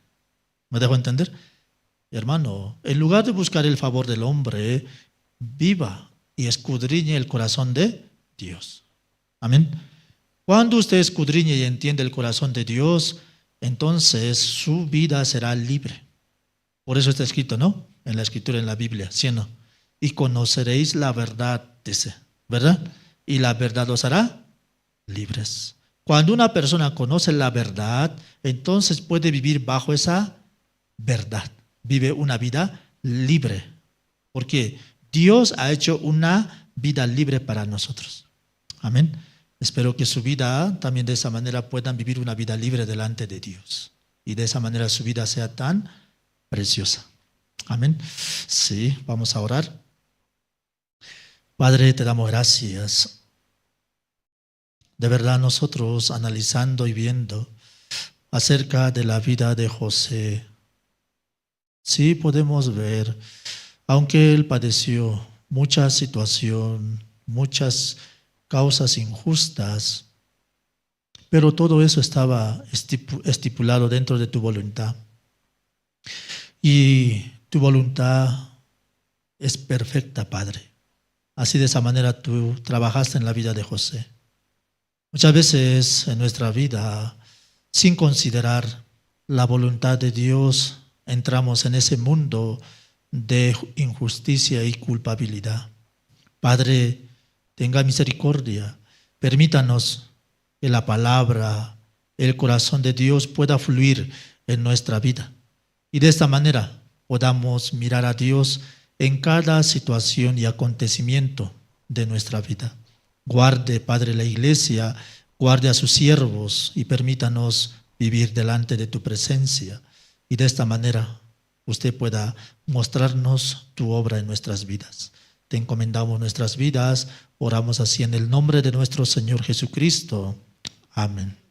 ¿Me dejo entender? Hermano, en lugar de buscar el favor del hombre, viva y escudriñe el corazón de Dios. Amén. Cuando usted escudriñe y entiende el corazón de Dios, entonces su vida será libre. Por eso está escrito, ¿no? En la escritura, en la Biblia, ¿sí o no? Y conoceréis la verdad, dice, ¿verdad? Y la verdad os hará libres. Cuando una persona conoce la verdad, entonces puede vivir bajo esa verdad. Vive una vida libre. Porque Dios ha hecho una vida libre para nosotros. Amén. Espero que su vida también de esa manera puedan vivir una vida libre delante de Dios. Y de esa manera su vida sea tan preciosa. Amén. Sí, vamos a orar. Padre, te damos gracias. De verdad nosotros analizando y viendo acerca de la vida de José, sí podemos ver, aunque él padeció mucha situación, muchas causas injustas, pero todo eso estaba estipulado dentro de tu voluntad. Y tu voluntad es perfecta, Padre. Así de esa manera tú trabajaste en la vida de José. Muchas veces en nuestra vida, sin considerar la voluntad de Dios, entramos en ese mundo de injusticia y culpabilidad. Padre, tenga misericordia. Permítanos que la palabra, el corazón de Dios pueda fluir en nuestra vida. Y de esta manera podamos mirar a Dios en cada situación y acontecimiento de nuestra vida. Guarde, Padre, la iglesia, guarde a sus siervos y permítanos vivir delante de tu presencia. Y de esta manera usted pueda mostrarnos tu obra en nuestras vidas. Te encomendamos nuestras vidas, oramos así en el nombre de nuestro Señor Jesucristo. Amén.